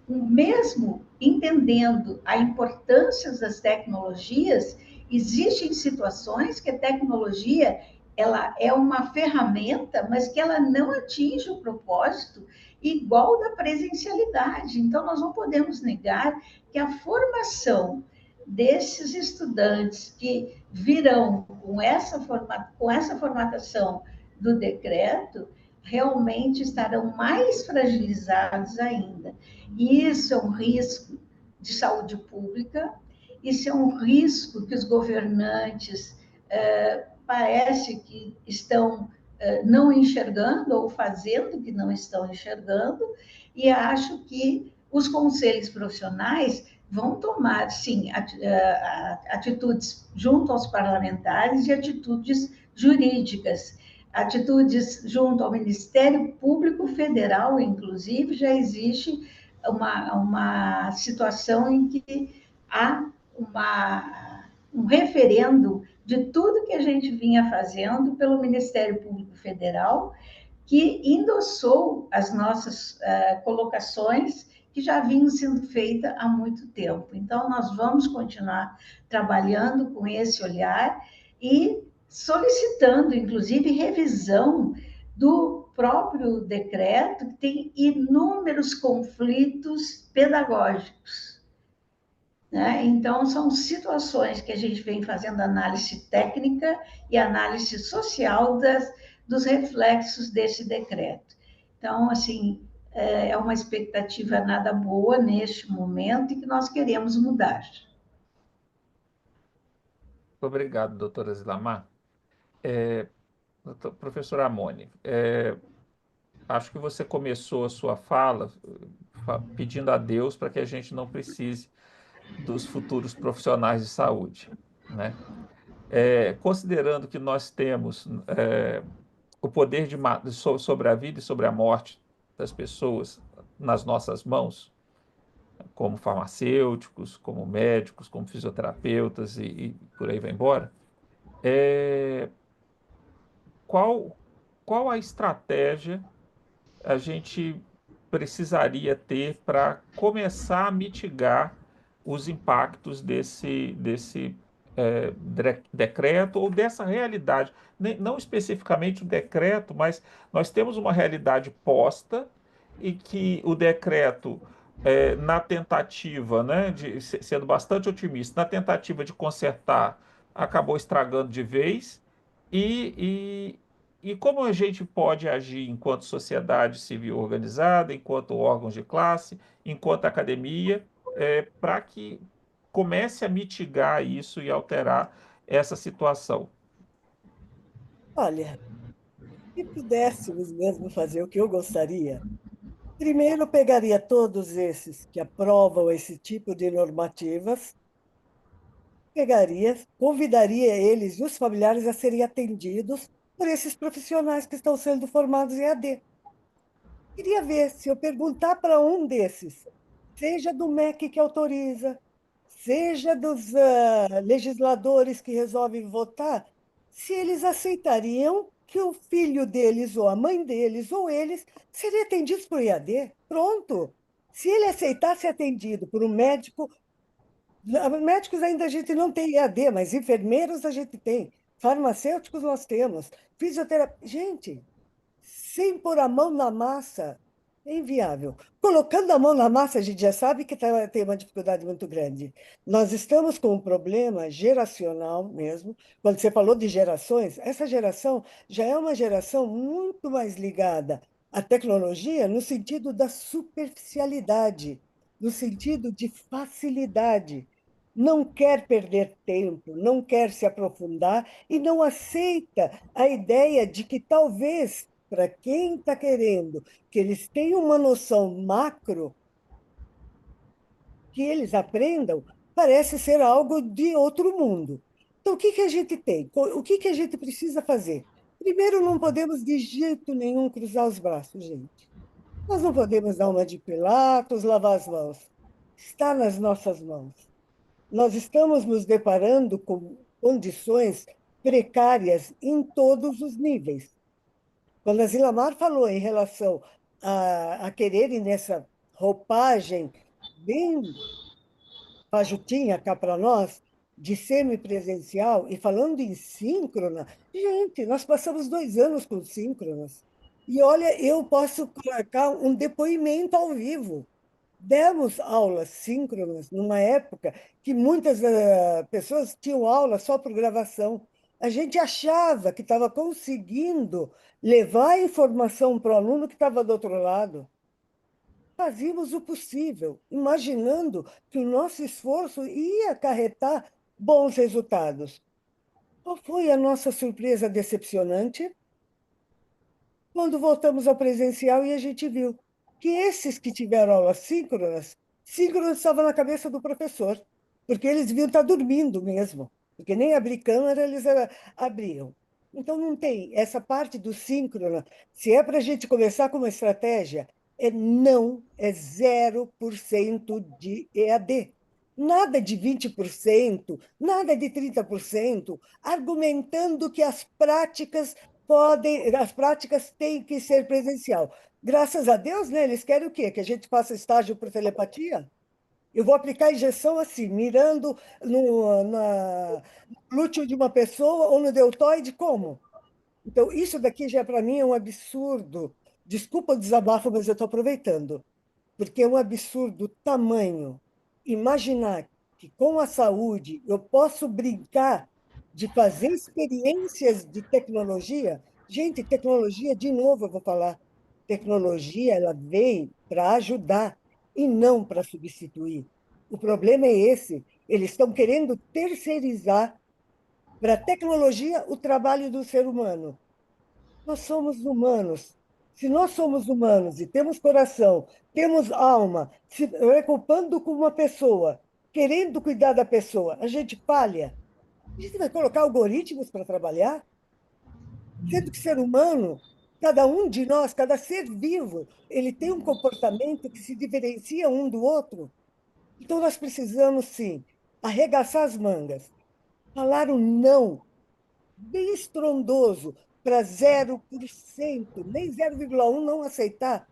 mesmo entendendo a importância das tecnologias, existem situações que a tecnologia ela é uma ferramenta, mas que ela não atinge o propósito igual da presencialidade. Então, nós não podemos negar que a formação desses estudantes que virão com essa formatação do decreto realmente estarão mais fragilizados ainda. E isso é um risco de saúde pública, isso é um risco que os governantes parece que estão não enxergando ou fazendo que não estão enxergando, e acho que os conselhos profissionais vão tomar, sim, atitudes junto aos parlamentares e atitudes jurídicas, atitudes junto ao Ministério Público Federal, inclusive, já existe uma situação em que há um referendo de tudo que a gente vinha fazendo pelo Ministério Público Federal, que endossou as nossas colocações que já vinham sendo feitas há muito tempo. Então, nós vamos continuar trabalhando com esse olhar e solicitando, inclusive, revisão do próprio decreto, que tem inúmeros conflitos pedagógicos, né? Então, são situações que a gente vem fazendo análise técnica e análise social dos reflexos desse decreto. Então, assim, é uma expectativa nada boa neste momento e que nós queremos mudar. Obrigado, doutora Zilamar. Professora Amone, acho que você começou a sua fala pedindo a Deus para que a gente não precise dos futuros profissionais de saúde, né? Considerando que nós temos o poder sobre a vida e sobre a morte das pessoas nas nossas mãos, como farmacêuticos, como médicos, como fisioterapeutas e por aí vai embora, qual, qual a estratégia a gente precisaria ter para começar a mitigar os impactos desse decreto ou dessa realidade? Não especificamente o decreto, mas nós temos uma realidade posta e que o decreto, na tentativa, né, sendo bastante otimista, na tentativa de consertar, acabou estragando de vez. E como a gente pode agir enquanto sociedade civil organizada, enquanto órgãos de classe, enquanto academia, para que comece a mitigar isso e alterar essa situação? Olha, se pudéssemos mesmo fazer o que eu gostaria, primeiro eu pegaria todos esses que aprovam esse tipo de normativas, convidaria eles e os familiares a serem atendidos por esses profissionais que estão sendo formados em AD. Queria ver se eu perguntar para um desses, seja do MEC que autoriza, seja dos legisladores que resolvem votar, se eles aceitariam que o filho deles, ou a mãe deles, ou eles, seriam atendidos por IAD. Pronto. Se ele aceitasse ser atendido por um médico, médicos ainda a gente não tem IAD, mas enfermeiros a gente tem, farmacêuticos nós temos, fisioterapia. Gente, sem pôr a mão na massa, é inviável. Colocando a mão na massa, a gente já sabe que tem uma dificuldade muito grande. Nós estamos com um problema geracional mesmo. Quando você falou de gerações, essa geração já é uma geração muito mais ligada à tecnologia no sentido da superficialidade, no sentido de facilidade. Não quer perder tempo, não quer se aprofundar e não aceita a ideia de que talvez para quem está querendo que eles tenham uma noção macro, que eles aprendam, parece ser algo de outro mundo. Então, o que que a gente tem? O que que a gente precisa fazer? Primeiro, não podemos de jeito nenhum cruzar os braços, gente. Nós não podemos dar uma de Pilatos, lavar as mãos. Está nas nossas mãos. Nós estamos nos deparando com condições precárias em todos os níveis. Quando a Zilamar falou em relação a quererem nessa roupagem bem fajutinha cá para nós, de semipresencial, e falando em síncrona, gente, nós passamos 2 anos com síncronas. E olha, eu posso colocar um depoimento ao vivo. Demos aulas síncronas numa época que muitas pessoas tinham aula só por gravação. A gente achava que estava conseguindo levar a informação para o aluno que estava do outro lado. Fazíamos o possível, imaginando que o nosso esforço ia acarretar bons resultados. Qual foi a nossa surpresa decepcionante? Quando voltamos ao presencial e a gente viu que esses que tiveram aulas síncronas, síncronas estavam na cabeça do professor, porque eles deviam estar dormindo mesmo, porque nem abrir câmera eles abriam. Então, não tem essa parte do síncrona. Se é para a gente começar com uma estratégia, é 0% de EAD. Nada de 20%, nada de 30%, argumentando que as práticas têm que ser presencial. Graças a Deus, né, eles querem o quê? Que a gente faça estágio por telepatia? Eu vou aplicar a injeção assim, mirando no glúteo de uma pessoa ou no deltoide, como? Então, isso daqui já para mim é um absurdo. Desculpa o desabafo, mas eu estou aproveitando, porque é um absurdo tamanho imaginar que com a saúde eu posso brincar de fazer experiências de tecnologia. Gente, tecnologia, de novo eu vou falar, tecnologia ela veio para ajudar e não para substituir. O problema é esse, eles estão querendo terceirizar para a tecnologia o trabalho do ser humano. Nós somos humanos. Se nós somos humanos e temos coração, temos alma, se preocupando com uma pessoa, querendo cuidar da pessoa, a gente falha. A gente vai colocar algoritmos para trabalhar, sendo que ser humano, cada um de nós, cada ser vivo, ele tem um comportamento que se diferencia um do outro. Então nós precisamos, sim, arregaçar as mangas, falar o não bem estrondoso para 0%, nem 0,1 não aceitar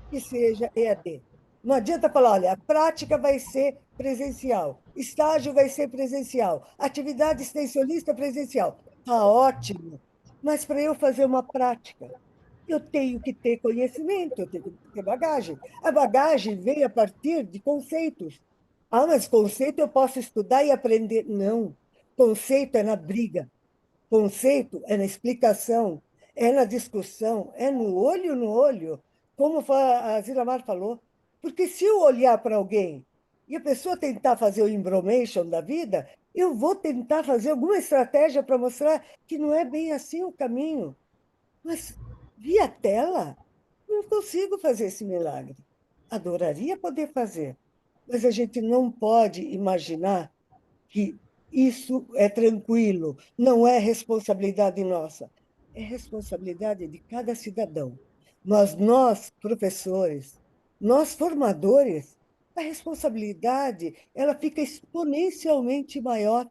que seja EAD. Não adianta falar, olha, a prática vai ser presencial, estágio vai ser presencial, atividade extensionista presencial. Está ótimo, mas para eu fazer uma prática, eu tenho que ter conhecimento, eu tenho que ter bagagem. A bagagem vem a partir de conceitos. Ah, mas conceito eu posso estudar e aprender. Não, conceito é na briga. Conceito é na explicação, é na discussão, é no olho, como a Zilamar falou. Porque se eu olhar para alguém e a pessoa tentar fazer o embromation da vida, eu vou tentar fazer alguma estratégia para mostrar que não é bem assim o caminho. Mas via tela, não consigo fazer esse milagre. Adoraria poder fazer, mas a gente não pode imaginar que isso é tranquilo, não é responsabilidade nossa, é responsabilidade de cada cidadão. Mas nós, professores, nós formadores, a responsabilidade ela fica exponencialmente maior.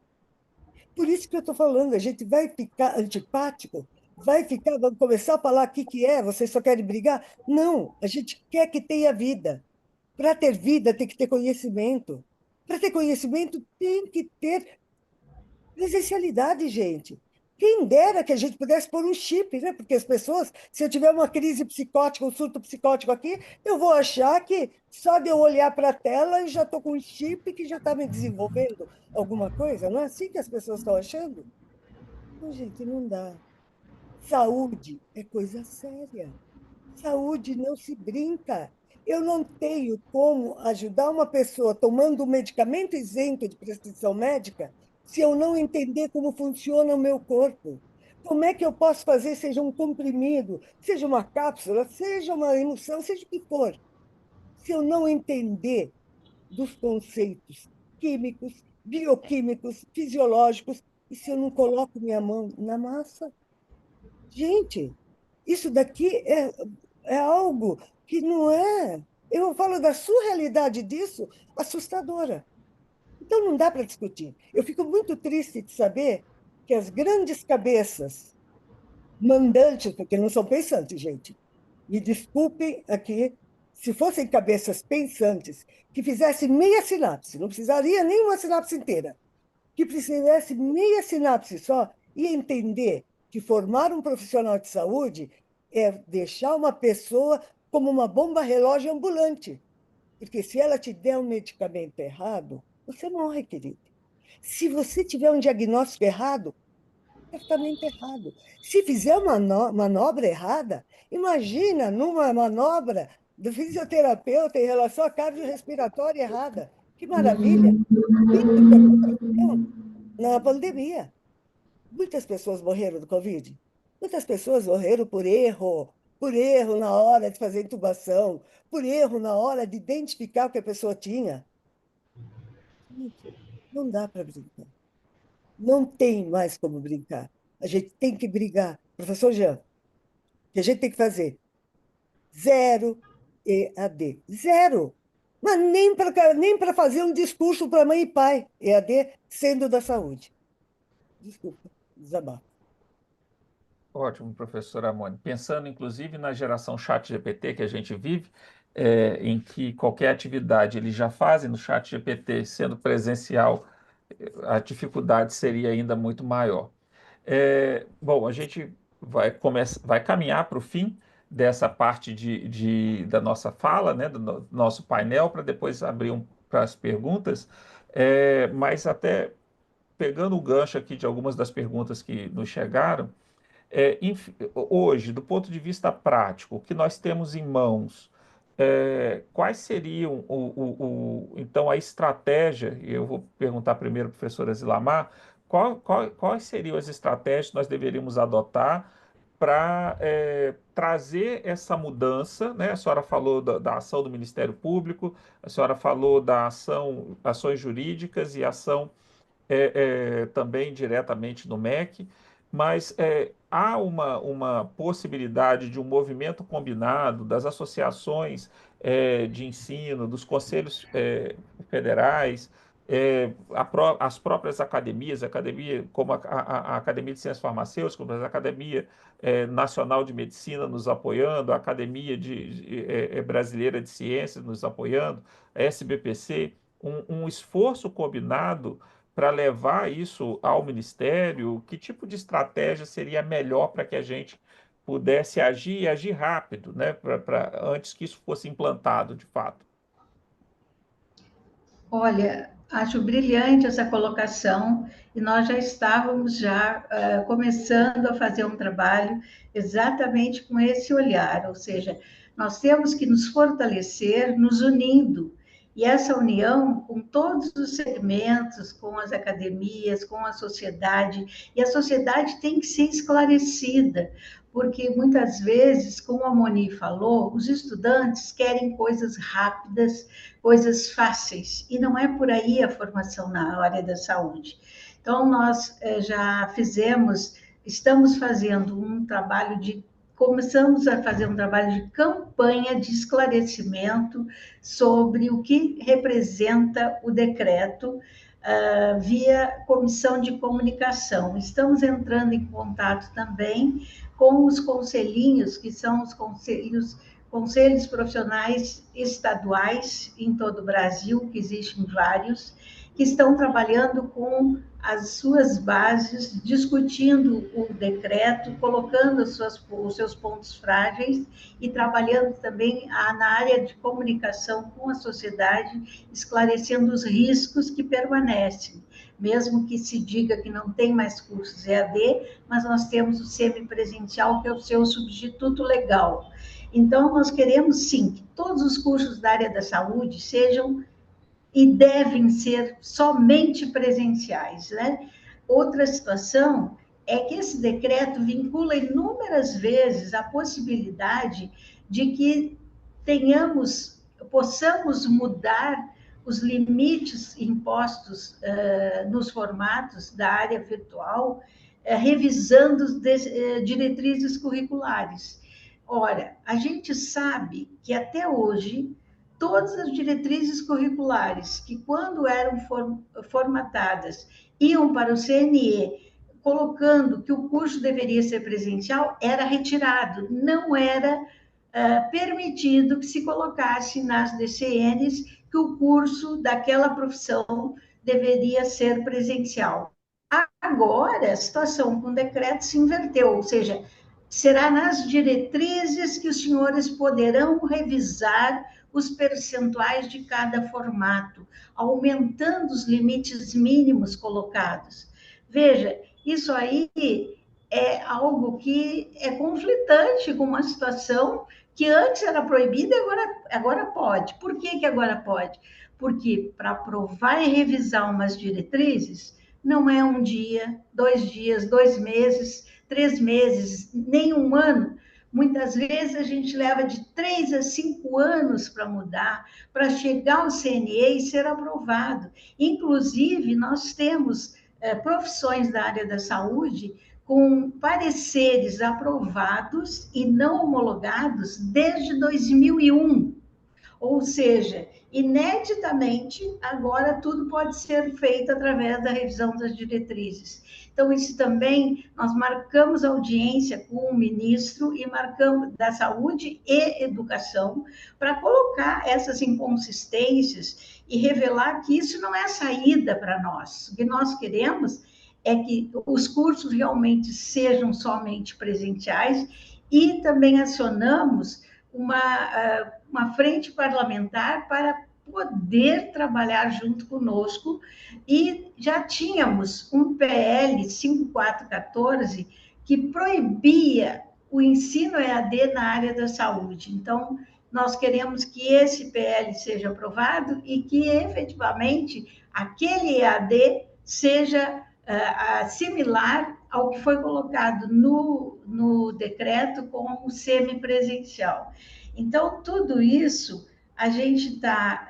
Por isso que eu estou falando, a gente vai ficar antipático, vamos começar a falar o que que é, vocês só querem brigar? Não, a gente quer que tenha vida. Para ter vida, tem que ter conhecimento. Para ter conhecimento, tem que ter presencialidade, gente. Quem dera que a gente pudesse pôr um chip, né? Porque as pessoas, se eu tiver uma crise psicótica, um surto psicótico aqui, eu vou achar que só de eu olhar para a tela eu já estou com um chip que já está me desenvolvendo alguma coisa. Não é assim que as pessoas estão achando? Não, gente, não dá. Saúde é coisa séria. Saúde não se brinca. Eu não tenho como ajudar uma pessoa tomando um medicamento isento de prescrição médica se eu não entender como funciona o meu corpo. Como é que eu posso fazer, seja um comprimido, seja uma cápsula, seja uma emulsão, seja o que for, se eu não entender dos conceitos químicos, bioquímicos, fisiológicos, e se eu não coloco minha mão na massa? Gente, isso daqui é algo que não é. Eu falo da surrealidade disso, assustadora. Então não dá para discutir. Eu fico muito triste de saber que as grandes cabeças mandantes, porque não são pensantes, gente. Me desculpem aqui, se fossem cabeças pensantes, que fizessem meia sinapse, não precisaria nem uma sinapse inteira, que precisasse meia sinapse só e entender que formar um profissional de saúde é deixar uma pessoa como uma bomba relógio ambulante. Porque se ela te der um medicamento errado, você morre, querido. Se você tiver um diagnóstico errado, tratamento errado. Se fizer uma manobra errada, imagina numa manobra do fisioterapeuta em relação à cardiorrespiratória errada. Que maravilha! Isso que aconteceu na pandemia. Muitas pessoas morreram do Covid. Muitas pessoas morreram por erro na hora de fazer intubação, por erro na hora de identificar o que a pessoa tinha. Gente, não dá para brincar. Não tem mais como brincar. A gente tem que brigar. Professor Jean, o que a gente tem que fazer? Zero EAD. Zero. Mas nem para fazer um discurso para mãe e pai, EAD, sendo da saúde. Desculpa, desabafo. Ótimo, professor Amoni. Pensando, inclusive, na geração ChatGPT que a gente vive, em que qualquer atividade eles já fazem no ChatGPT, sendo presencial, a dificuldade seria ainda muito maior. Bom, a gente vai caminhar para o fim dessa parte da nossa fala, né, do nosso painel, para depois abrir para as perguntas, mas até pegando o gancho aqui de algumas das perguntas que nos chegaram, hoje, do ponto de vista prático, o que nós temos em mãos, quais seriam, então, a estratégia, e eu vou perguntar primeiro à professora Zilamar, quais seriam as estratégias que nós deveríamos adotar para trazer essa mudança, né? A senhora falou da ação do Ministério Público, a senhora falou da ações jurídicas e ação também diretamente no MEC, mas há uma possibilidade de um movimento combinado das associações de ensino, dos conselhos federais, as próprias academias, academia, como a Academia de Ciências Farmacêuticas, a Academia Nacional de Medicina nos apoiando, a Academia Brasileira de Ciências nos apoiando, a SBPC, um esforço combinado para levar isso ao Ministério? Que tipo de estratégia seria melhor para que a gente pudesse agir e agir rápido, né? Antes que isso fosse implantado de fato? Olha, acho brilhante essa colocação e nós já estávamos começando a fazer um trabalho exatamente com esse olhar, ou seja, nós temos que nos fortalecer, nos unindo. E essa união com todos os segmentos, com as academias, com a sociedade, e a sociedade tem que ser esclarecida, porque muitas vezes, como a Moni falou, os estudantes querem coisas rápidas, coisas fáceis, e não é por aí a formação na área da saúde. Então, nós estamos fazendo um trabalho começamos a fazer um trabalho de campanha de esclarecimento sobre o que representa o decreto via comissão de comunicação. Estamos entrando em contato também com os conselhinhos, que são os conselhos profissionais estaduais em todo o Brasil, que existem vários, que estão trabalhando com as suas bases, discutindo o decreto, colocando os seus pontos frágeis e trabalhando também na área de comunicação com a sociedade, esclarecendo os riscos que permanecem. Mesmo que se diga que não tem mais cursos EAD, mas nós temos o semipresencial, que é o seu substituto legal. Então, nós queremos, sim, que todos os cursos da área da saúde sejam e devem ser somente presenciais, né? Outra situação é que esse decreto vincula inúmeras vezes a possibilidade de que possamos mudar os limites impostos nos formatos da área virtual revisando diretrizes curriculares. Ora, a gente sabe que até hoje todas as diretrizes curriculares que, quando eram formatadas, iam para o CNE, colocando que o curso deveria ser presencial, era retirado, não era permitido que se colocasse nas DCNs que o curso daquela profissão deveria ser presencial. Agora, a situação com o decreto se inverteu, ou seja, será nas diretrizes que os senhores poderão revisar os percentuais de cada formato, aumentando os limites mínimos colocados. Veja, isso aí é algo que é conflitante com uma situação que antes era proibida e agora pode. Por que agora pode? Porque para aprovar e revisar umas diretrizes, não é um dia, 2 dias, 2 meses, 3 meses, nem um ano. Muitas vezes a gente leva de 3 a 5 anos para mudar, para chegar ao CNE e ser aprovado. Inclusive, nós temos profissões da área da saúde com pareceres aprovados e não homologados desde 2001. Ou seja, ineditamente, agora tudo pode ser feito através da revisão das diretrizes. Então, isso também, nós marcamos audiência com o ministro e marcamos da Saúde e Educação para colocar essas inconsistências e revelar que isso não é saída para nós. O que nós queremos é que os cursos realmente sejam somente presenciais e também acionamos uma frente parlamentar para poder trabalhar junto conosco e já tínhamos um PL 5414 que proibia o ensino EAD na área da saúde. Então, nós queremos que esse PL seja aprovado e que, efetivamente, aquele EAD seja similar ao que foi colocado no decreto como semipresencial. Então, tudo isso a gente está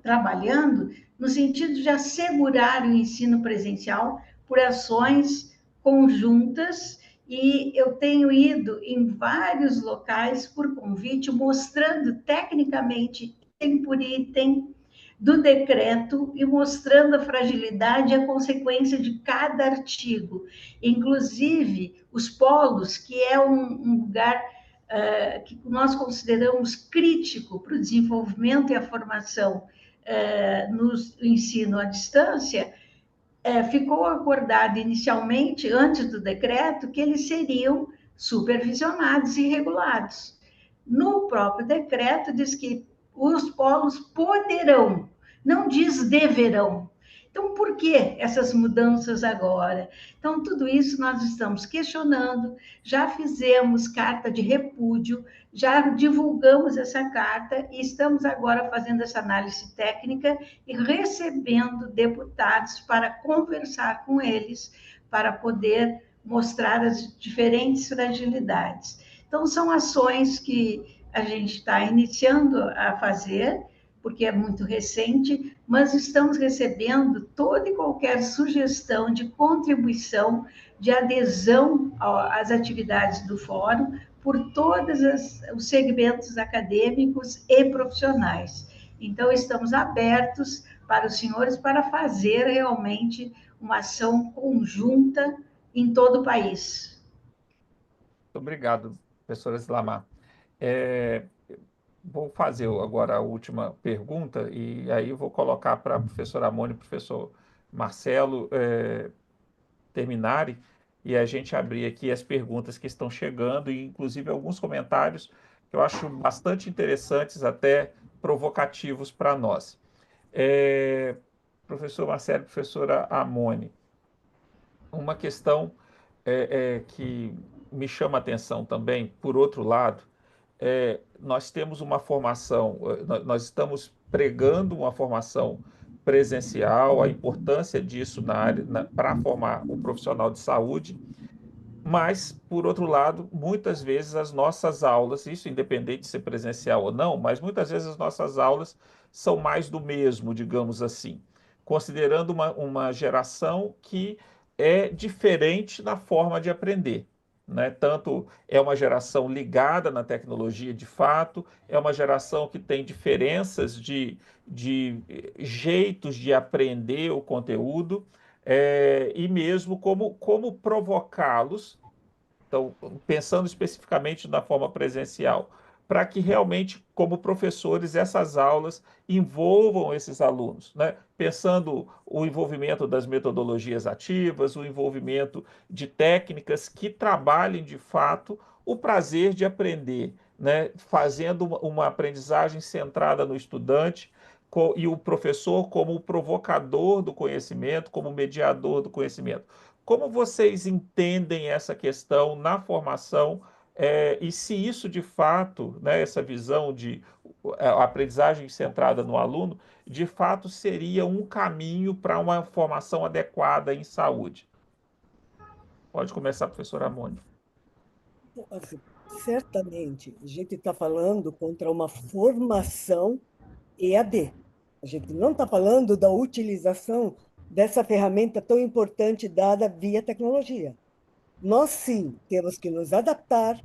trabalhando no sentido de assegurar o ensino presencial por ações conjuntas, e eu tenho ido em vários locais por convite, mostrando tecnicamente, item por item, do decreto e mostrando a fragilidade e a consequência de cada artigo. Inclusive, os polos, que é um lugar que nós consideramos crítico para o desenvolvimento e a formação no ensino à distância, ficou acordado inicialmente, antes do decreto, que eles seriam supervisionados e regulados. No próprio decreto, diz que os polos poderão, não diz deverão. Então, por que essas mudanças agora? Então, tudo isso nós estamos questionando, já fizemos carta de repúdio, já divulgamos essa carta e estamos agora fazendo essa análise técnica e recebendo deputados para conversar com eles, para poder mostrar as diferentes fragilidades. Então, são ações que a gente está iniciando a fazer, porque é muito recente, mas estamos recebendo toda e qualquer sugestão de contribuição, de adesão às atividades do fórum, por todos os segmentos acadêmicos e profissionais. Então, estamos abertos para os senhores para fazer realmente uma ação conjunta em todo o país. Muito obrigado, professora Islamar. Vou fazer agora a última pergunta e aí vou colocar para a professora Amônia e o professor Marcelo terminarem e a gente abrir aqui as perguntas que estão chegando e inclusive alguns comentários que eu acho bastante interessantes, até provocativos para nós. Professor Marcelo e professora Amônia, uma questão que me chama a atenção também, por outro lado, nós temos uma formação, nós estamos pregando uma formação presencial, a importância disso para formar um profissional de saúde, mas, por outro lado, muitas vezes as nossas aulas, isso independente de ser presencial ou não, mas muitas vezes as nossas aulas são mais do mesmo, digamos assim, considerando uma geração que é diferente na forma de aprender, né? Tanto é uma geração ligada na tecnologia de fato, é uma geração que tem diferenças de jeitos de aprender o conteúdo, e mesmo como provocá-los. Então, pensando especificamente na forma presencial, para que realmente, como professores, essas aulas envolvam esses alunos, né? Pensando o envolvimento das metodologias ativas, o envolvimento de técnicas que trabalhem de fato o prazer de aprender, né? Fazendo uma aprendizagem centrada no estudante e o professor como o provocador do conhecimento, como mediador do conhecimento. Como vocês entendem essa questão na formação, e se isso de fato, né, essa visão de aprendizagem centrada no aluno, de fato seria um caminho para uma formação adequada em saúde? Pode começar, professora Amônia. Assim, certamente, a gente está falando contra uma formação EAD. A gente não está falando da utilização dessa ferramenta tão importante dada via tecnologia. Nós, sim, temos que nos adaptar,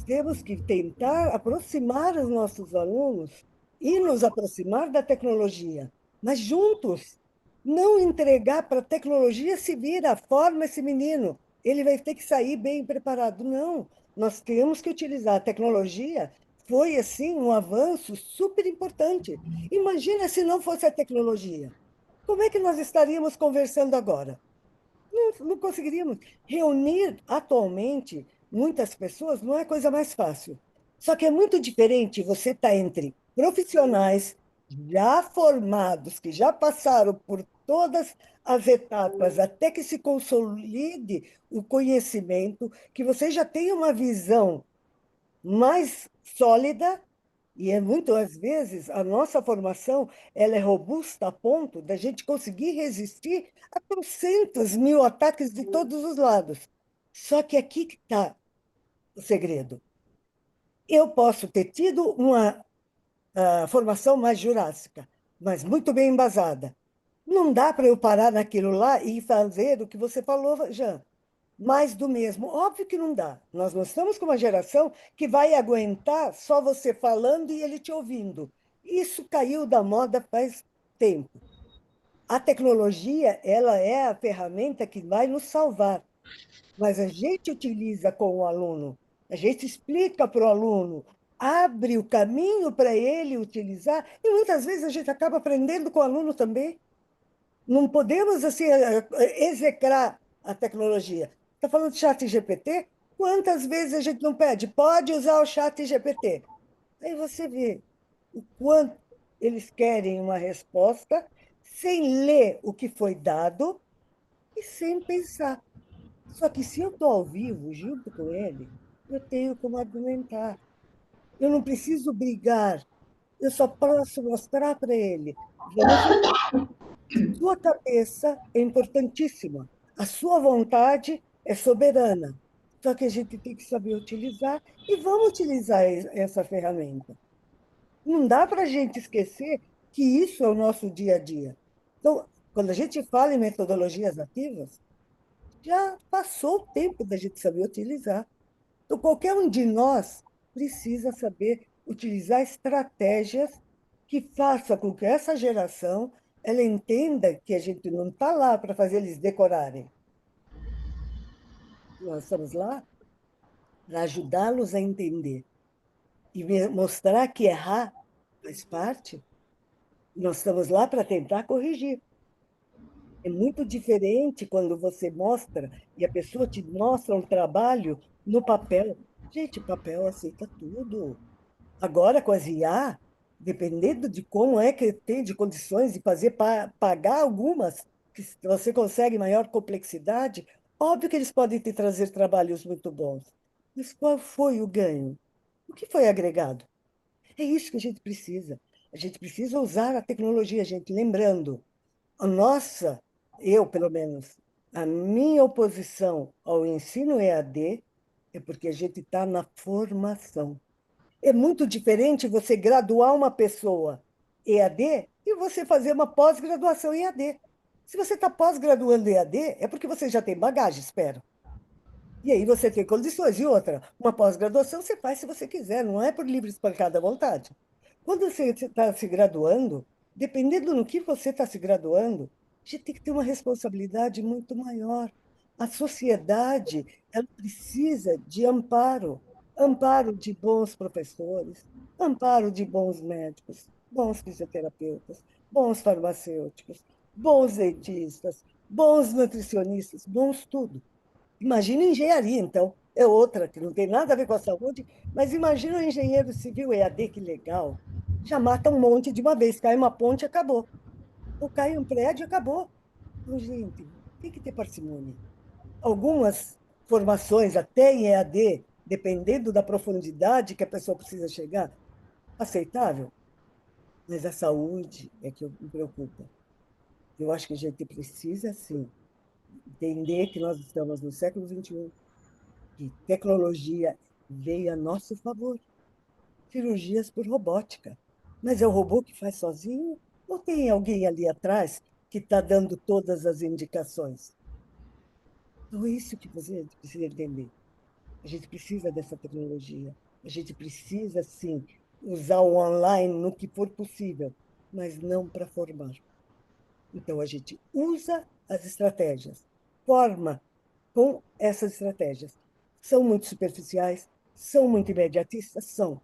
temos que tentar aproximar os nossos alunos e nos aproximar da tecnologia, mas juntos. Não entregar para a tecnologia se vira, forma esse menino, ele vai ter que sair bem preparado. Não, nós temos que utilizar a tecnologia. Foi, assim, um avanço super importante. Imagina se não fosse a tecnologia. Como é que nós estaríamos conversando agora? Não conseguiríamos. Reunir atualmente muitas pessoas não é a coisa mais fácil. Só que é muito diferente você estar entre profissionais já formados, que já passaram por todas as etapas até que se consolide o conhecimento, que você já tenha uma visão mais sólida, e muitas vezes a nossa formação ela é robusta a ponto da gente conseguir resistir a trocentos mil ataques de todos os lados. Só que aqui que está o segredo. Eu posso ter tido uma formação mais jurássica, mas muito bem embasada. Não dá para eu parar naquilo lá e fazer o que você falou, Jean, mais do mesmo. Óbvio que não dá. Nós não estamos com uma geração que vai aguentar só você falando e ele te ouvindo. Isso caiu da moda faz tempo. A tecnologia, ela é a ferramenta que vai nos salvar, mas a gente utiliza com o aluno, a gente explica para o aluno, abre o caminho para ele utilizar, e muitas vezes a gente acaba aprendendo com o aluno também. Não podemos assim execrar a tecnologia. Está falando de chat GPT? Quantas vezes a gente não pede? Pode usar o chat GPT. Aí você vê o quanto eles querem uma resposta sem ler o que foi dado e sem pensar. Só que se eu estou ao vivo, junto com ele, eu tenho como argumentar. Eu não preciso brigar. Eu só posso mostrar para ele. Vamos lá. Sua cabeça é importantíssima. A sua vontade é soberana. Só que a gente tem que saber utilizar e vamos utilizar essa ferramenta. Não dá para a gente esquecer que isso é o nosso dia a dia. Então, quando a gente fala em metodologias ativas, já passou o tempo da gente saber utilizar. Então, qualquer um de nós precisa saber utilizar estratégias que façam com que essa geração ela entenda que a gente não está lá para fazer eles decorarem. Nós estamos lá para ajudá-los a entender e mostrar que errar faz parte. Nós estamos lá para tentar corrigir. É muito diferente quando você mostra e a pessoa te mostra um trabalho no papel. Gente, papel aceita tudo. Agora, com as IA, dependendo de como é que tem de condições de fazer pagar algumas, que você consegue maior complexidade, óbvio que eles podem te trazer trabalhos muito bons. Mas qual foi o ganho? O que foi agregado? É isso que a gente precisa. A gente precisa usar a tecnologia, gente. Lembrando, a nossa, eu pelo menos, a minha oposição ao ensino EAD é porque a gente está na formação. É muito diferente você graduar uma pessoa EAD e você fazer uma pós-graduação EAD. Se você está pós-graduando em EAD, é porque você já tem bagagem, espero. E aí você tem condições. E outra, uma pós-graduação você faz se você quiser, não é por livre espancada à vontade. Quando você está se graduando, dependendo no que você está se graduando, a gente tem que ter uma responsabilidade muito maior. A sociedade, ela precisa de amparo, amparo de bons professores, amparo de bons médicos, bons fisioterapeutas, bons farmacêuticos, bons dentistas, bons nutricionistas, bons tudo. Imagina engenharia, então. É outra, que não tem nada a ver com a saúde, mas imagina o engenheiro civil EAD, que legal. Já mata um monte de uma vez. Cai uma ponte, acabou. Ou cai um prédio, acabou. Então, gente, tem que ter parcimônia. Algumas formações, até em EAD, dependendo da profundidade que a pessoa precisa chegar, aceitável. Mas a saúde é que me preocupa. Eu acho que a gente precisa, sim, entender que nós estamos no século XXI, que tecnologia veio a nosso favor. Cirurgias por robótica. Mas é o robô que faz sozinho? Ou tem alguém ali atrás que está dando todas as indicações? Então, é isso que você precisa entender. A gente precisa dessa tecnologia. A gente precisa, sim, usar o online no que for possível, mas não para formar. Então, a gente usa as estratégias, forma com essas estratégias. São muito superficiais, são muito imediatistas? São.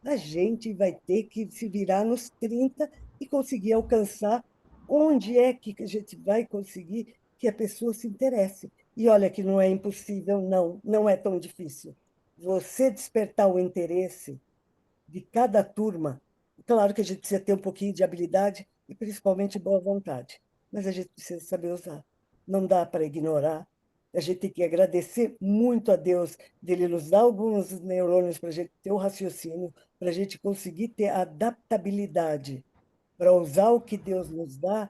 A gente vai ter que se virar nos 30 e conseguir alcançar onde é que a gente vai conseguir que a pessoa se interesse. E olha que não é impossível, não, não é tão difícil. Você despertar o interesse de cada turma. Claro que a gente precisa ter um pouquinho de habilidade e principalmente boa vontade, mas a gente precisa saber usar. Não dá para ignorar. A gente tem que agradecer muito a Deus dele nos dar alguns neurônios para a gente ter o raciocínio, para a gente conseguir ter a adaptabilidade para usar o que Deus nos dá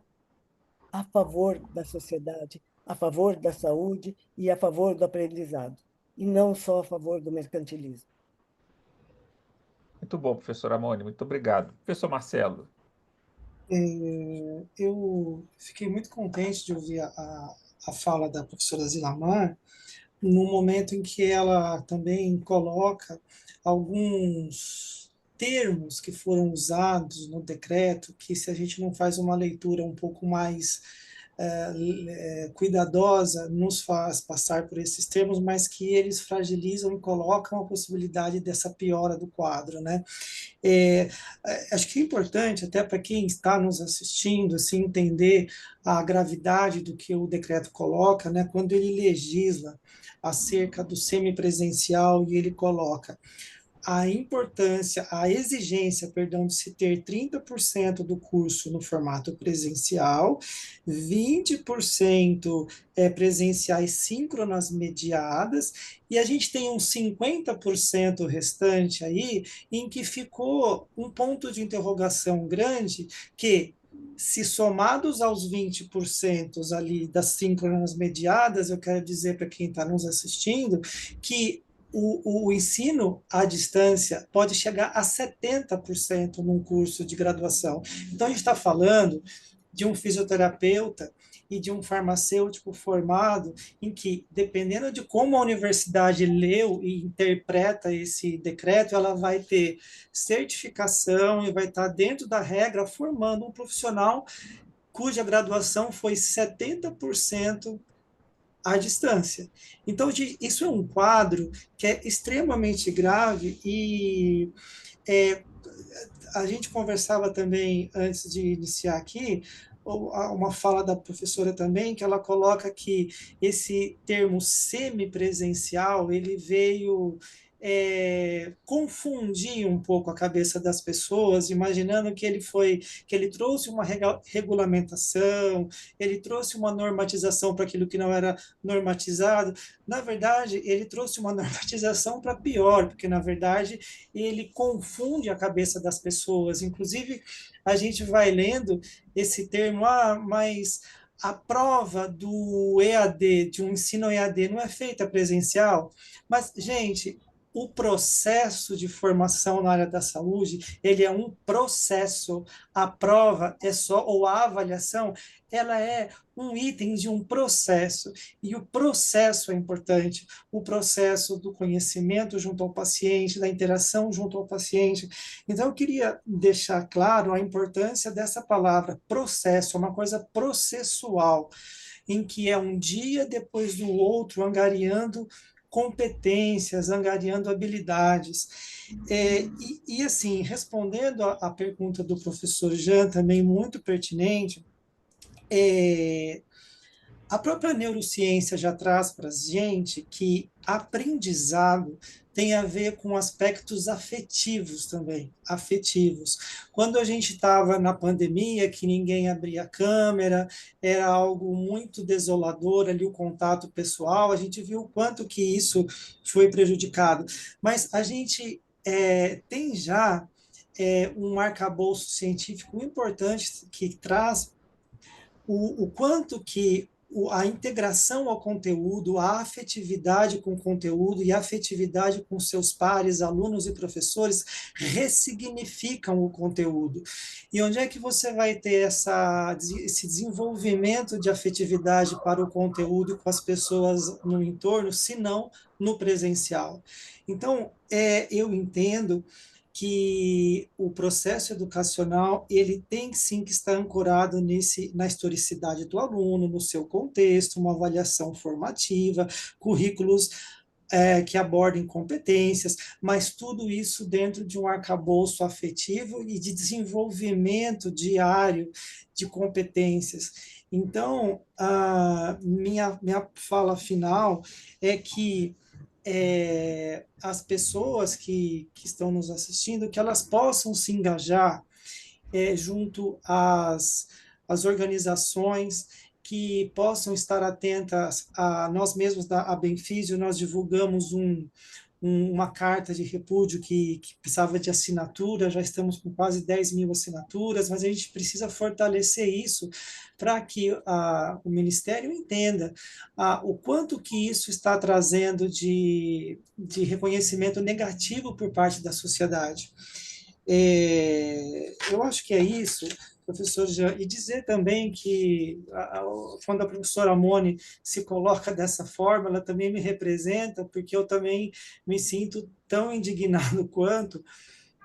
a favor da sociedade, a favor da saúde e a favor do aprendizado, e não só a favor do mercantilismo. Muito bom, professor Amoni, muito obrigado. Professor Marcelo. Eu fiquei muito contente de ouvir a fala da professora Zilamar, no momento em que ela também coloca alguns termos que foram usados no decreto, que se a gente não faz uma leitura um pouco mais cuidadosa, nos faz passar por esses termos, mas que eles fragilizam e colocam a possibilidade dessa piora do quadro, né? É, acho que é importante, até para quem está nos assistindo, assim, entender a gravidade do que o decreto coloca, né, quando ele legisla acerca do semipresencial e ele coloca a importância, a exigência, perdão, de se ter 30% do curso no formato presencial, 20% presenciais síncronas mediadas, e a gente tem uns 50% restante aí, em que ficou um ponto de interrogação grande, que se somados aos 20% ali das síncronas mediadas, eu quero dizer para quem está nos assistindo, que o ensino à distância pode chegar a 70% num curso de graduação. Então, a gente está falando de um fisioterapeuta e de um farmacêutico formado, em que, dependendo de como a universidade leu e interpreta esse decreto, ela vai ter certificação e vai estar dentro da regra formando um profissional cuja graduação foi 70% à distância. Então, isso é um quadro que é extremamente grave e é, a gente conversava também, antes de iniciar aqui, uma fala da professora também, que ela coloca que esse termo semipresencial, ele veio confundir um pouco a cabeça das pessoas, imaginando que ele trouxe uma regulamentação, ele trouxe uma normatização para aquilo que não era normatizado. Na verdade, ele trouxe uma normatização para pior, porque, na verdade, ele confunde a cabeça das pessoas. Inclusive, a gente vai lendo esse termo, mas a prova do EAD, de um ensino EAD, não é feita presencial. Mas, gente, o processo de formação na área da saúde, ele é um processo. A prova é só, ou a avaliação, ela é um item de um processo. E o processo é importante, o processo do conhecimento junto ao paciente, da interação junto ao paciente. Então, eu queria deixar claro a importância dessa palavra processo, é uma coisa processual, em que é um dia depois do outro, angariando competências, angariando habilidades. Assim, respondendo à pergunta do professor Jean, também muito pertinente, é, a própria neurociência já traz para a gente que aprendizado tem a ver com aspectos afetivos também, afetivos. Quando a gente estava na pandemia, que ninguém abria a câmera, era algo muito desolador ali o contato pessoal, a gente viu o quanto que isso foi prejudicado. Mas a gente tem já um arcabouço científico importante que traz o quanto que a integração ao conteúdo, a afetividade com o conteúdo e a afetividade com seus pares, alunos e professores ressignificam o conteúdo. E onde é que você vai ter esse desenvolvimento de afetividade para o conteúdo com as pessoas no entorno, se não no presencial? Então, eu entendo que o processo educacional ele tem sim que estar ancorado na historicidade do aluno, no seu contexto, uma avaliação formativa, currículos que abordem competências, mas tudo isso dentro de um arcabouço afetivo e de desenvolvimento diário de competências. Então, a minha fala final é que as pessoas que estão nos assistindo, que elas possam se engajar junto às organizações, que possam estar atentas a nós mesmos, a Benfísio, nós divulgamos uma carta de repúdio que precisava de assinatura, já estamos com quase 10 mil assinaturas, mas a gente precisa fortalecer isso para que o Ministério entenda o quanto que isso está trazendo de reconhecimento negativo por parte da sociedade. Eu acho que é isso, professor Jean, e dizer também que quando a professora Mone se coloca dessa forma, ela também me representa, porque eu também me sinto tão indignado quanto,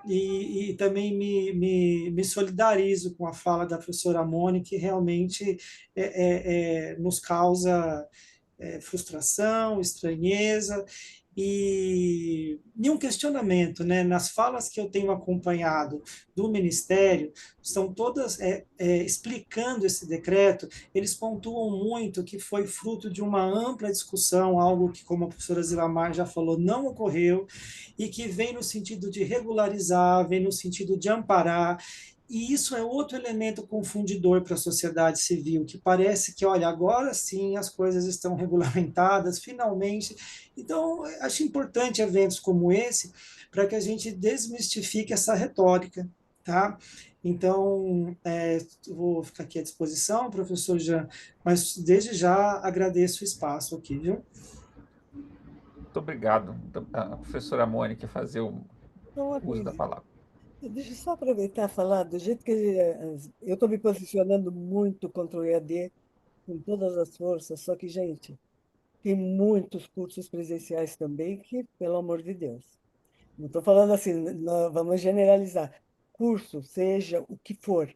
e também me solidarizo com a fala da professora Mone, que realmente nos causa frustração, estranheza e um questionamento, né? Nas falas que eu tenho acompanhado do Ministério, são todas explicando esse decreto, eles pontuam muito que foi fruto de uma ampla discussão, algo que, como a professora Zilamar já falou, não ocorreu, e que vem no sentido de regularizar, vem no sentido de amparar, e isso é outro elemento confundidor para a sociedade civil, que parece que, olha, agora sim as coisas estão regulamentadas, finalmente. Então, acho importante eventos como esse para que a gente desmistifique essa retórica, tá? Então, vou ficar aqui à disposição, professor Jean, mas desde já agradeço o espaço aqui, viu? Muito obrigado. A professora Mônica fazer o Então, uma uso da coisa, palavra. deixa eu só aproveitar e falar do jeito que eu estou me posicionando muito contra o EAD, com todas as forças, só que, gente, tem muitos cursos presenciais também que, pelo amor de Deus, não estou falando assim, vamos generalizar. Curso, seja o que for,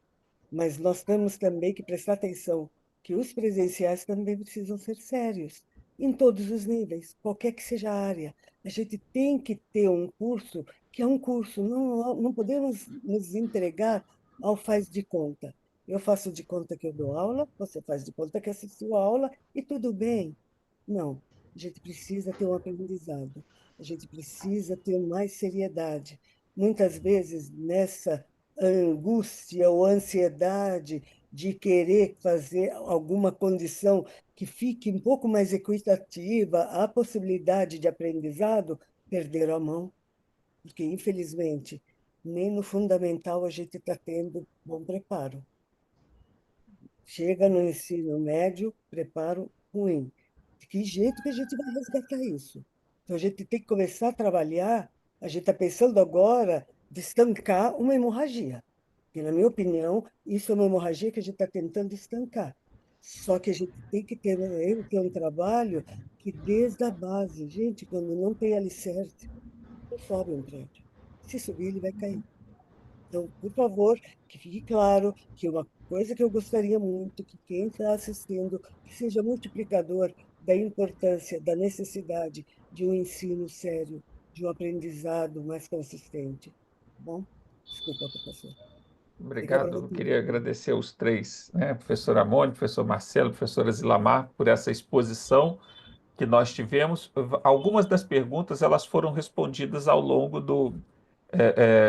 mas nós temos também que prestar atenção que os presenciais também precisam ser sérios, em todos os níveis, qualquer que seja a área. A gente tem que ter um curso que é um curso, não podemos nos entregar ao faz de conta. Eu faço de conta que eu dou aula, você faz de conta que assistiu a aula e tudo bem. Não, a gente precisa ter um aprendizado, a gente precisa ter mais seriedade. Muitas vezes, nessa angústia ou ansiedade de querer fazer alguma condição que fique um pouco mais equitativa à possibilidade de aprendizado, perderam a mão, porque, infelizmente, nem no fundamental a gente está tendo bom preparo. Chega no ensino médio, preparo ruim. De que jeito que a gente vai resgatar isso? Então, a gente tem que começar a trabalhar, a gente está pensando agora de estancar uma hemorragia. E, na minha opinião, isso é uma hemorragia que a gente está tentando estancar. Só que a gente tem que ter um trabalho que desde a base, gente, quando não tem alicerce, não sobe um prédio. Se subir, ele vai cair. Então, por favor, que fique claro que uma coisa que eu gostaria muito que quem está assistindo, que seja multiplicador da importância, da necessidade de um ensino sério, de um aprendizado mais consistente. Tá bom? Desculpa, professor. Fica à Obrigado. Eu vontade. queria agradecer os três, né? Professor Amônio, professor Marcelo, professora Zilamar, por essa exposição que nós tivemos. Algumas das perguntas elas foram respondidas ao longo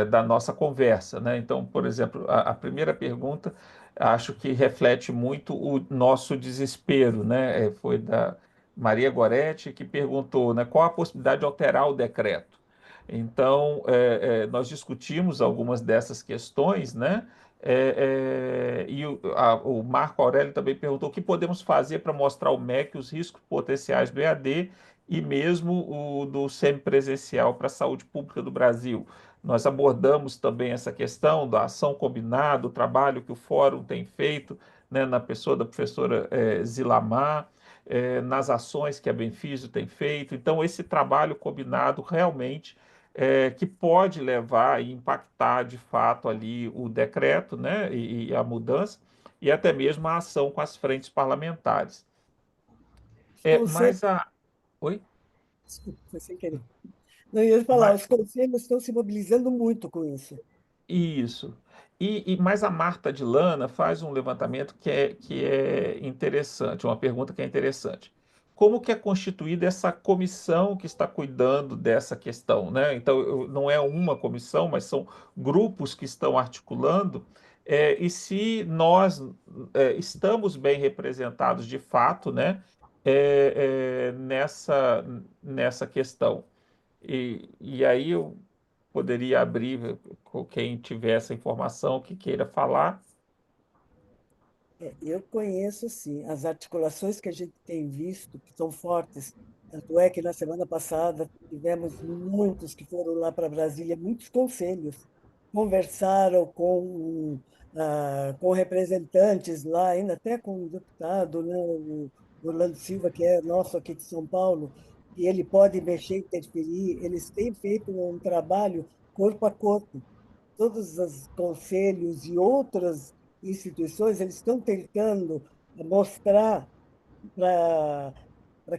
da nossa conversa, né? Então, por exemplo, a primeira pergunta acho que reflete muito o nosso desespero, né? Foi da Maria Goretti que perguntou, né, qual a possibilidade de alterar o decreto. Então, nós discutimos algumas dessas questões, né? O Marco Aurélio também perguntou o que podemos fazer para mostrar ao MEC os riscos potenciais do EAD e mesmo o do semipresencial para a saúde pública do Brasil. Nós abordamos também essa questão da ação combinada, o trabalho que o Fórum tem feito, né, na pessoa da professora Zilamar, nas ações que a Benfísio tem feito. Então, esse trabalho combinado realmente que pode levar e impactar de fato ali o decreto, né, e a mudança, e até mesmo a ação com as frentes parlamentares. Os É, conselhos, mas a. Oi? desculpa, foi sem querer. Não ia falar, os conselhos estão se mobilizando muito com isso. Isso. Mas a Marta de Lana faz um levantamento que é interessante, uma pergunta que é interessante. Como que é constituída essa comissão que está cuidando dessa questão, né? Então, não é uma comissão, mas são grupos que estão articulando, e se nós estamos bem representados de fato, né, nessa questão. E aí eu poderia abrir com quem tiver essa informação que queira falar. Eu conheço, sim, as articulações que a gente tem visto, que são fortes. Tanto é que na semana passada tivemos muitos que foram lá para Brasília, muitos conselhos, conversaram com representantes lá, ainda até com o deputado, né, o Orlando Silva, que é nosso aqui de São Paulo, e ele pode mexer, interferir. Eles têm feito um trabalho corpo a corpo. Todos os conselhos e outras instituições, eles estão tentando mostrar para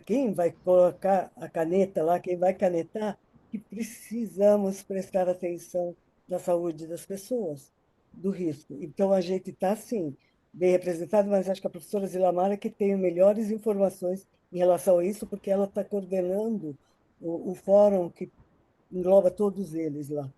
quem vai colocar a caneta lá, quem vai canetar, que precisamos prestar atenção na saúde das pessoas, do risco. Então, a gente está, sim, bem representado, mas acho que a professora Zilamara que tem melhores informações em relação a isso, porque ela está coordenando o fórum que engloba todos eles lá.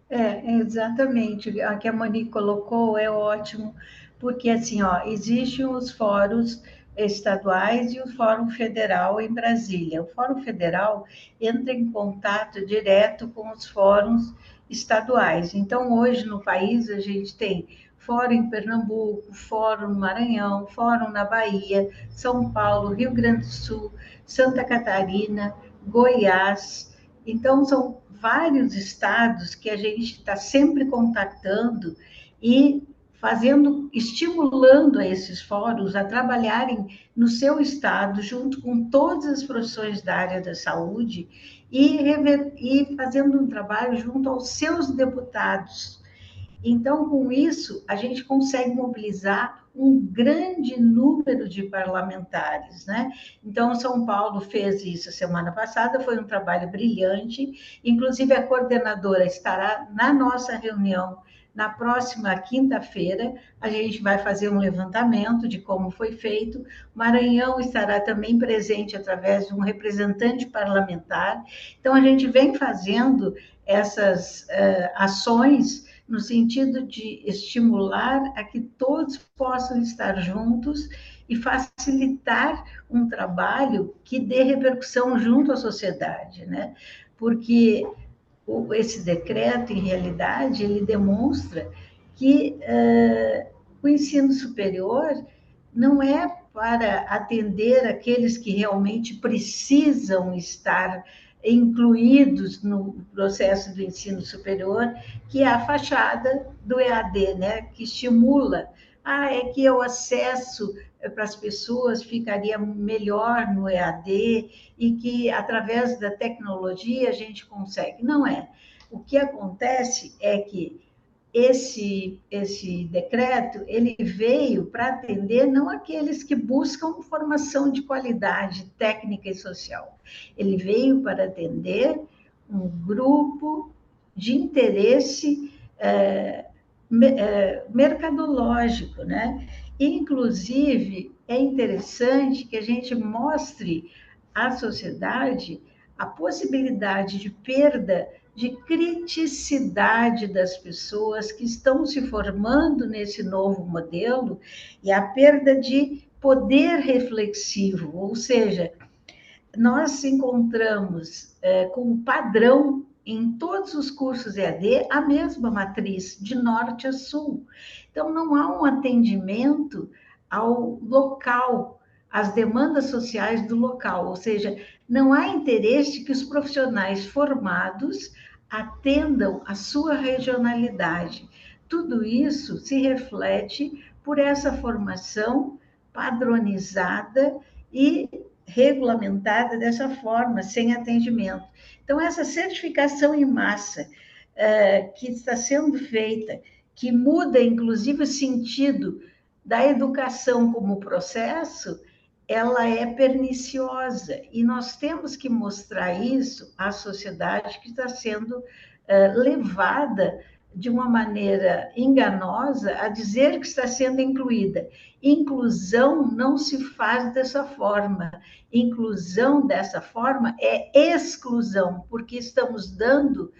Exatamente. A que a Moni colocou é ótimo, porque assim, ó, existem os fóruns estaduais e o Fórum Federal em Brasília. O Fórum Federal entra em contato direto com os fóruns estaduais. Então, hoje no país a gente tem fórum em Pernambuco, fórum no Maranhão, fórum na Bahia, São Paulo, Rio Grande do Sul, Santa Catarina, Goiás. Então, são vários estados que a gente está sempre contactando e fazendo, estimulando a esses fóruns a trabalharem no seu estado, junto com todas as profissões da área da saúde, e fazendo um trabalho junto aos seus deputados. Então, com isso, a gente consegue mobilizar um grande número de parlamentares, né? Então, São Paulo fez isso semana passada, foi um trabalho brilhante. Inclusive, a coordenadora estará na nossa reunião na próxima quinta-feira. A gente vai fazer um levantamento de como foi feito. O Maranhão estará também presente através de um representante parlamentar. Então, a gente vem fazendo essas ações no sentido de estimular a que todos possam estar juntos e facilitar um trabalho que dê repercussão junto à sociedade, né? Porque esse decreto, em realidade, ele demonstra que o ensino superior não é para atender aqueles que realmente precisam estar incluídos no processo do ensino superior, que é a fachada do EAD, né? Que estimula. É que o acesso para as pessoas ficaria melhor no EAD e que, através da tecnologia, a gente consegue. Não é. O que acontece é que esse decreto ele veio para atender não aqueles que buscam formação de qualidade técnica e social. Ele veio para atender um grupo de interesse mercadológico, né? Inclusive, é interessante que a gente mostre à sociedade a possibilidade de perda de criticidade das pessoas que estão se formando nesse novo modelo e a perda de poder reflexivo, ou seja, nós encontramos como padrão em todos os cursos EAD a mesma matriz, de norte a sul. Então, não há um atendimento ao local, às demandas sociais do local, ou seja, não há interesse que os profissionais formados atendam a sua regionalidade. Tudo isso se reflete por essa formação padronizada e regulamentada dessa forma, sem atendimento. Então, essa certificação em massa que está sendo feita, que muda, inclusive, o sentido da educação como processo, ela é perniciosa. E nós temos que mostrar isso à sociedade que está sendo levada de uma maneira enganosa a dizer que está sendo incluída. Inclusão não se faz dessa forma. Inclusão dessa forma é exclusão, porque estamos dando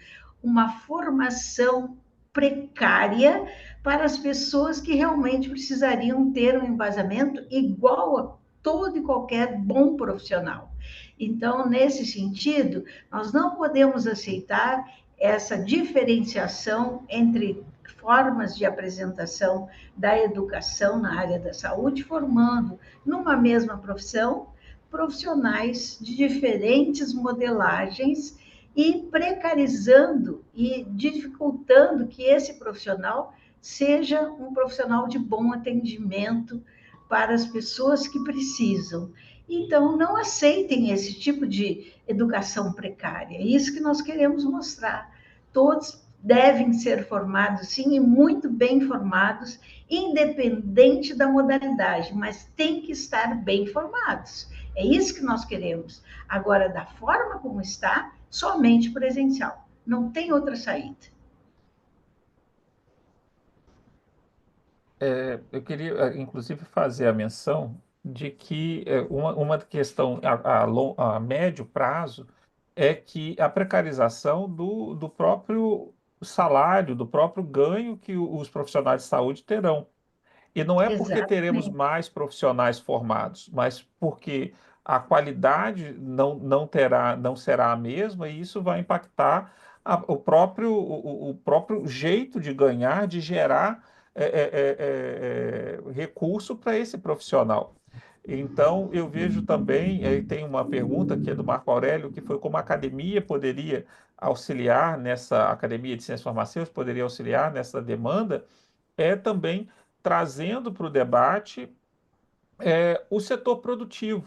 uma formação precária para as pessoas que realmente precisariam ter um embasamento igual a todo e qualquer bom profissional. Então, nesse sentido, nós não podemos aceitar essa diferenciação entre formas de apresentação da educação na área da saúde, formando numa mesma profissão profissionais de diferentes modelagens e precarizando e dificultando que esse profissional seja um profissional de bom atendimento para as pessoas que precisam. Então, não aceitem esse tipo de educação precária. É isso que nós queremos mostrar. Todos devem ser formados, sim, e muito bem formados, independente da modalidade, mas tem que estar bem formados. É isso que nós queremos. Agora, da forma como está, somente presencial. Não tem outra saída. Eu queria, inclusive, fazer a menção de que uma questão a médio prazo é que a precarização do próprio salário, do próprio ganho que os profissionais de saúde terão. E não é porque teremos Exatamente. mais profissionais formados, mas porque a qualidade não será a mesma, e isso vai impactar o próprio jeito de ganhar, de gerar recurso para esse profissional. Então, eu vejo também, aí tem uma pergunta que é do Marco Aurélio, que foi como a academia poderia auxiliar nessa, a Academia de Ciências Farmacêuticas poderia auxiliar nessa demanda, também trazendo para o debate o setor produtivo,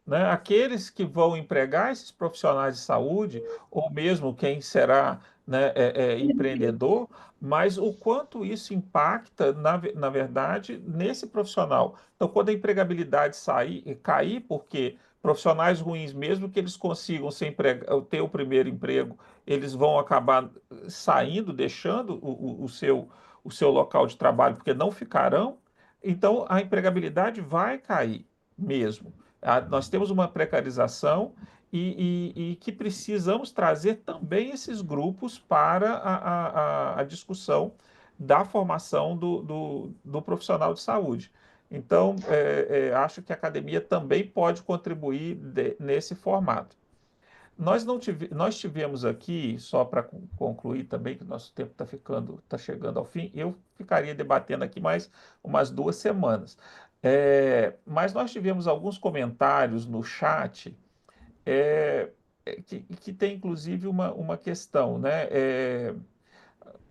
né? Aqueles que vão empregar esses profissionais de saúde, ou mesmo quem será, né, empreendedor, mas o quanto isso impacta, na verdade, nesse profissional. Então, quando a empregabilidade cair, porque profissionais ruins, mesmo que eles consigam ter o primeiro emprego, eles vão acabar saindo, deixando o seu local de trabalho, porque não ficarão. Então, a empregabilidade vai cair mesmo. Nós temos uma precarização e que precisamos trazer também esses grupos para a discussão da formação do profissional de saúde. Então, acho que a academia também pode contribuir nesse formato. Nós tivemos aqui, só para concluir também, que o nosso tempo está chegando ao fim, eu ficaria debatendo aqui mais umas 2 semanas. Mas nós tivemos alguns comentários no chat é, que tem, inclusive, uma questão, né?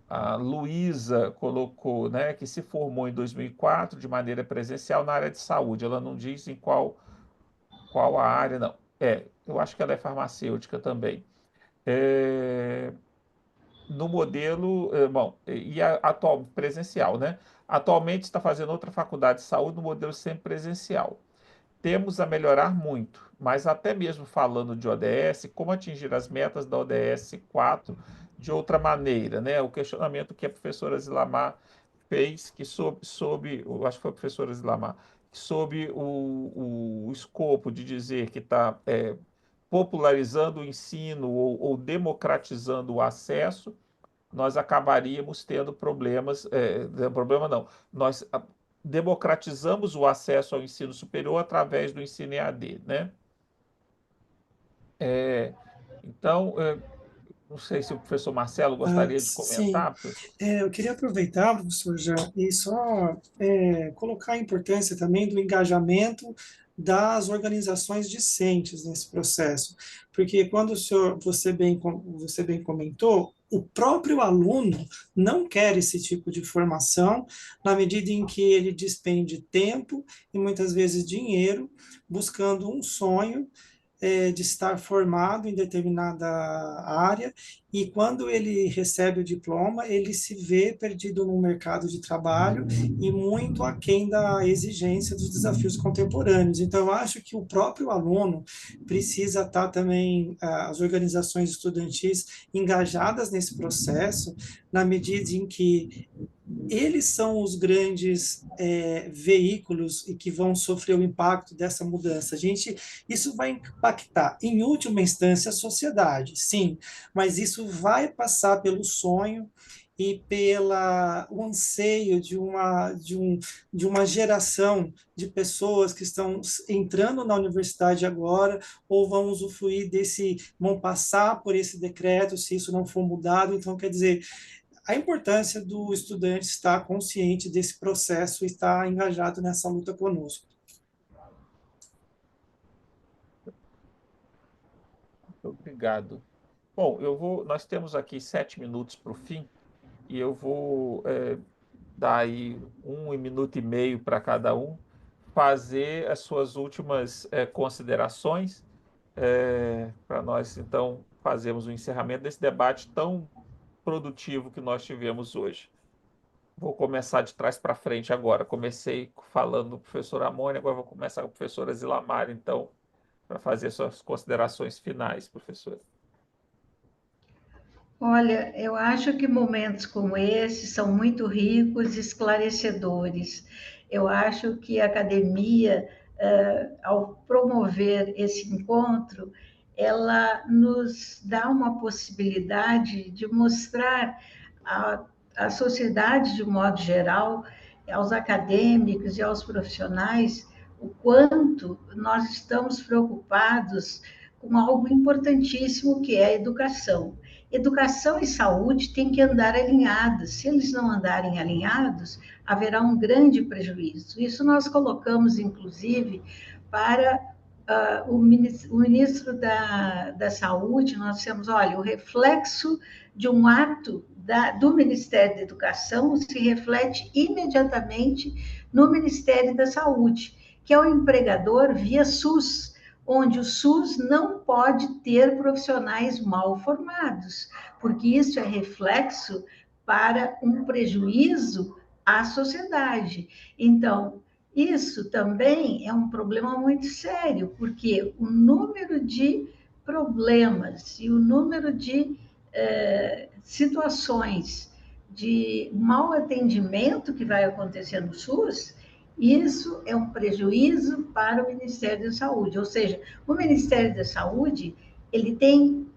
A Luísa colocou, né, que se formou em 2004 de maneira presencial na área de saúde. Ela não diz em qual a área, não. Eu acho que ela é farmacêutica também. É, no modelo, bom, e atual presencial, né? Atualmente está fazendo outra faculdade de saúde no modelo semipresencial. Temos a melhorar muito, mas até mesmo falando de ODS, como atingir as metas da ODS 4 de outra maneira, né? O questionamento que a professora Zilamar fez, que eu acho que foi a professora Zilamar, sob o escopo de dizer que está popularizando o ensino ou democratizando o acesso, nós acabaríamos tendo problemas, problema não, nós democratizamos o acesso ao ensino superior através do ensino EAD, né? Então, não sei se o professor Marcelo gostaria de Sim, comentar, professor. eu queria aproveitar, professor Jean, e só colocar a importância também do engajamento das organizações discentes nesse processo, porque quando você bem comentou, o próprio aluno não quer esse tipo de formação, na medida em que ele despende tempo e muitas vezes dinheiro buscando um sonho de estar formado em determinada área, e quando ele recebe o diploma, ele se vê perdido no mercado de trabalho e muito aquém da exigência dos desafios contemporâneos. Então, eu acho que o próprio aluno precisa estar também, as organizações estudantis, engajadas nesse processo, na medida em que eles são os grandes veículos e que vão sofrer o impacto dessa mudança. Isso vai impactar, em última instância, a sociedade, sim, mas isso vai passar pelo sonho e pelo anseio de uma geração de pessoas que estão entrando na universidade agora ou vão usufruir vão passar por esse decreto se isso não for mudado. Então, quer dizer, a importância do estudante estar consciente desse processo e estar engajado nessa luta conosco. Obrigado. Bom, nós temos aqui 7 minutos para o fim, e eu vou dar aí 1 minuto e meio para cada um fazer as suas últimas considerações, para nós, então, fazermos o encerramento desse debate tão produtivo que nós tivemos hoje. Vou começar de trás para frente agora. Comecei falando do professor Amônia, agora vou começar com a professora Zilamar, então, para fazer suas considerações finais, professora. Olha, eu acho que momentos como esse são muito ricos e esclarecedores. Eu acho que a academia, ao promover esse encontro, ela nos dá uma possibilidade de mostrar à sociedade, de modo geral, aos acadêmicos e aos profissionais, o quanto nós estamos preocupados com algo importantíssimo que é a educação. Educação e saúde têm que andar alinhados. Se eles não andarem alinhados, haverá um grande prejuízo. Isso nós colocamos, inclusive, para o ministro da Saúde. Nós dissemos, olha, o reflexo de um ato do Ministério da Educação se reflete imediatamente no Ministério da Saúde, que é o empregador via SUS, onde o SUS não pode ter profissionais mal formados, porque isso é reflexo para um prejuízo à sociedade. Então, isso também é um problema muito sério, porque o número de problemas e o número de situações de mau atendimento que vai acontecer no SUS, isso é um prejuízo para o Ministério da Saúde. Ou seja, o Ministério da Saúde, ele tem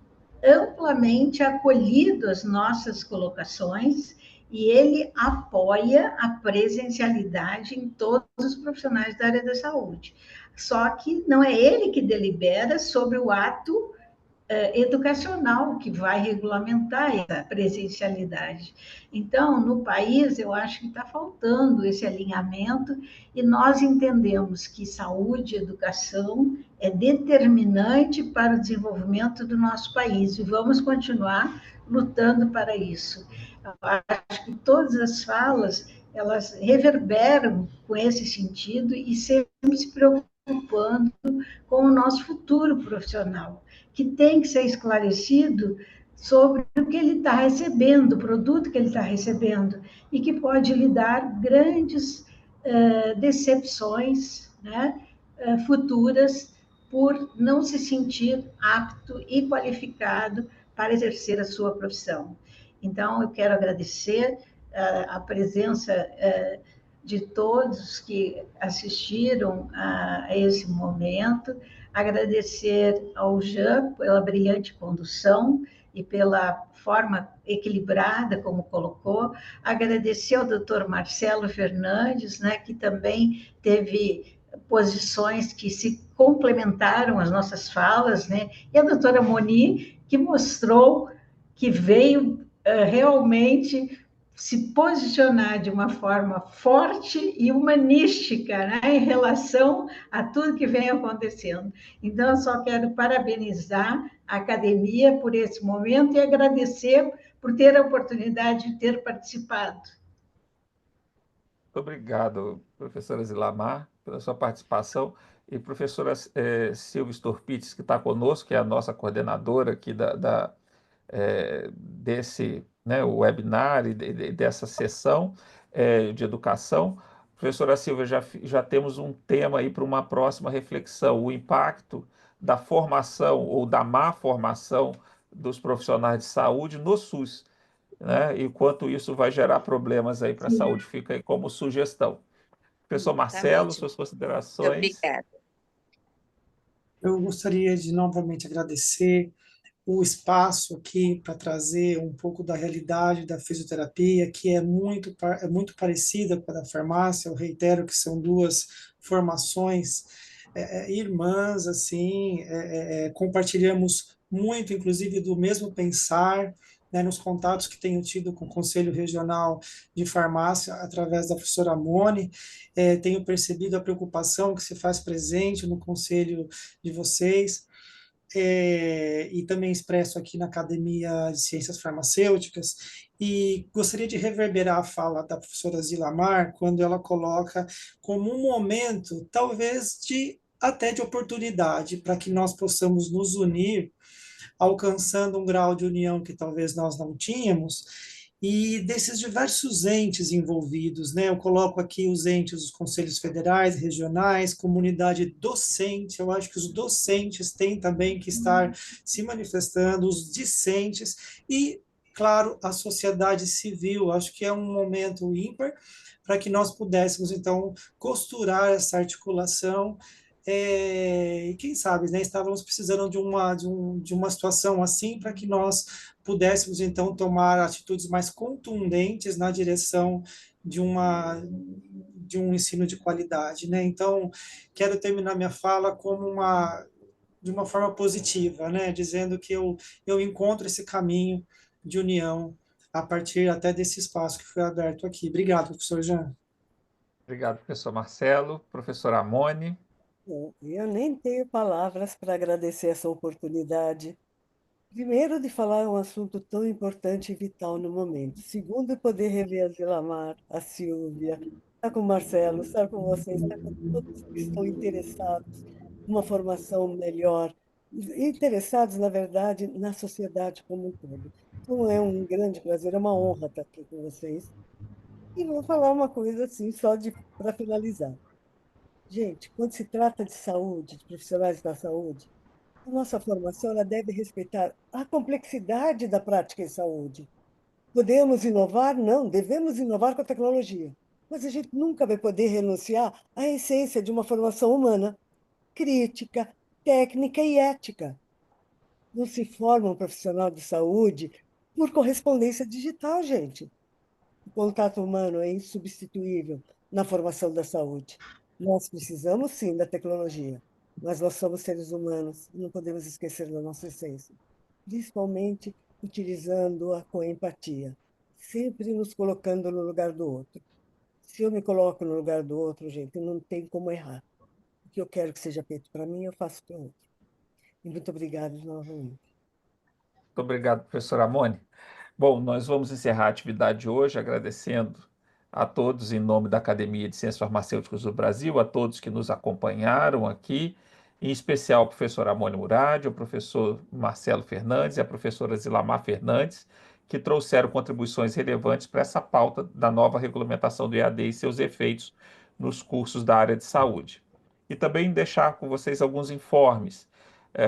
amplamente acolhido as nossas colocações e ele apoia a presencialidade em todos os profissionais da área da saúde. Só que não é ele que delibera sobre o ato educacional que vai regulamentar essa presencialidade. Então, no país, eu acho que está faltando esse alinhamento e nós entendemos que saúde e educação é determinante para o desenvolvimento do nosso país e vamos continuar lutando para isso. Eu acho que todas as falas, elas reverberam com esse sentido e sempre se preocupando com o nosso futuro profissional, que tem que ser esclarecido sobre o que ele está recebendo, o produto que ele está recebendo, e que pode lhe dar grandes decepções, né, futuras, por não se sentir apto e qualificado para exercer a sua profissão. Então, eu quero agradecer a presença de todos que assistiram a esse momento, agradecer ao Jean pela brilhante condução e pela forma equilibrada como colocou, agradecer ao doutor Marcelo Fernandes, né, que também teve posições que se complementaram as nossas falas, né, e a doutora Moni, que mostrou que veio realmente se posicionar de uma forma forte e humanística, né, em relação a tudo que vem acontecendo. Então, eu só quero parabenizar a academia por esse momento e agradecer por ter a oportunidade de ter participado. Muito obrigado, professora Zilamar, pela sua participação. E professora Silvia Storpitz, que está conosco, que é a nossa coordenadora aqui desse, né, webinar e dessa sessão de educação. Professora Silvia, já temos um tema aí para uma próxima reflexão, o impacto da formação ou da má formação dos profissionais de saúde no SUS, né? E quanto isso vai gerar problemas aí para a saúde, fica aí como sugestão. Professor Marcelo, suas Muito considerações. obrigada. Eu gostaria de novamente agradecer o espaço aqui para trazer um pouco da realidade da fisioterapia, que é muito parecida com a da farmácia. Eu reitero que são duas formações irmãs, assim, compartilhamos muito, inclusive, do mesmo pensar, né, nos contatos que tenho tido com o Conselho Regional de Farmácia, através da professora Mone, tenho percebido a preocupação que se faz presente no conselho de vocês, e também expresso aqui na Academia de Ciências Farmacêuticas, e gostaria de reverberar a fala da professora Zilamar, quando ela coloca como um momento, talvez, até de oportunidade, para que nós possamos nos unir, alcançando um grau de união que talvez nós não tínhamos, e desses diversos entes envolvidos, né? Eu coloco aqui os entes, os conselhos federais, regionais, comunidade docente. Eu acho que os docentes têm também que estar se manifestando, os discentes e, claro, a sociedade civil. Acho que é um momento ímpar para que nós pudéssemos, então, costurar essa articulação. E quem sabe, né, estávamos precisando de uma situação assim para que nós pudéssemos, então, tomar atitudes mais contundentes na direção de um ensino de qualidade, né? Então, quero terminar minha fala de uma forma positiva, né? Dizendo que eu encontro esse caminho de união a partir até desse espaço que foi aberto aqui. Obrigado, professor Jean. Obrigado, professor Marcelo. Professora Amone. Bom, eu nem tenho palavras para agradecer essa oportunidade. Primeiro, de falar um assunto tão importante e vital no momento. Segundo, poder rever a Zilamar, a Silvia, estar com o Marcelo, estar com vocês, estar com todos que estão interessados numa formação melhor, interessados, na verdade, na sociedade como um todo. Então, é um grande prazer, é uma honra estar aqui com vocês. E vou falar uma coisa assim, só para finalizar. Gente, quando se trata de saúde, de profissionais da saúde, a nossa formação ela deve respeitar a complexidade da prática em saúde. Podemos inovar? Não, devemos inovar com a tecnologia. Mas a gente nunca vai poder renunciar à essência de uma formação humana, crítica, técnica e ética. Não se forma um profissional de saúde por correspondência digital, gente. O contato humano é insubstituível na formação da saúde. Nós precisamos, sim, da tecnologia, mas nós somos seres humanos, não podemos esquecer da nossa essência, principalmente utilizando-a com empatia, sempre nos colocando no lugar do outro. Se eu me coloco no lugar do outro, gente, não tem como errar. O que eu quero que seja feito para mim, eu faço para o outro. E muito obrigada novamente. Muito obrigado, professora Amone. Bom, nós vamos encerrar a atividade de hoje agradecendo a todos em nome da Academia de Ciências Farmacêuticas do Brasil, a todos que nos acompanharam aqui, em especial ao professor Amone Murad, ao professor Marcelo Fernandes e a professora Zilamar Fernandes, que trouxeram contribuições relevantes para essa pauta da nova regulamentação do EAD e seus efeitos nos cursos da área de saúde. E também deixar com vocês alguns informes.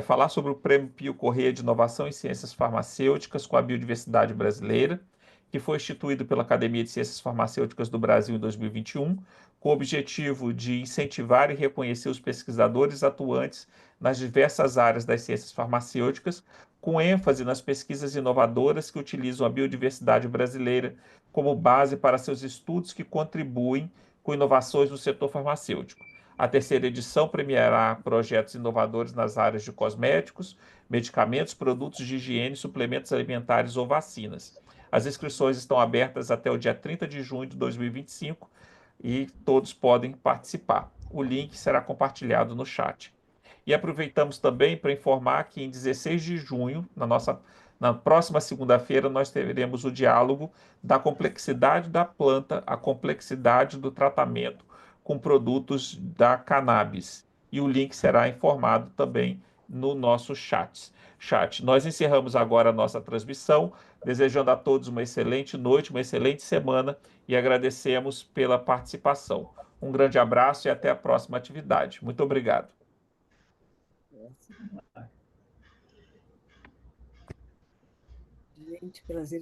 Falar sobre o Prêmio Pio Corrêa de Inovação em Ciências Farmacêuticas com a Biodiversidade Brasileira, que foi instituído pela Academia de Ciências Farmacêuticas do Brasil em 2021, com o objetivo de incentivar e reconhecer os pesquisadores atuantes nas diversas áreas das ciências farmacêuticas, com ênfase nas pesquisas inovadoras que utilizam a biodiversidade brasileira como base para seus estudos que contribuem com inovações no setor farmacêutico. A terceira edição premiará projetos inovadores nas áreas de cosméticos, medicamentos, produtos de higiene, suplementos alimentares ou vacinas. As inscrições estão abertas até o dia 30 de junho de 2025 e todos podem participar. O link será compartilhado no chat. E aproveitamos também para informar que em 16 de junho, na próxima segunda-feira, nós teremos o diálogo da complexidade da planta, a complexidade do tratamento com produtos da cannabis. E o link será informado também no nosso chat. Nós encerramos agora a nossa transmissão, desejando a todos uma excelente noite, uma excelente semana e agradecemos pela participação. Um grande abraço e até a próxima atividade. Muito obrigado. Gente, prazer.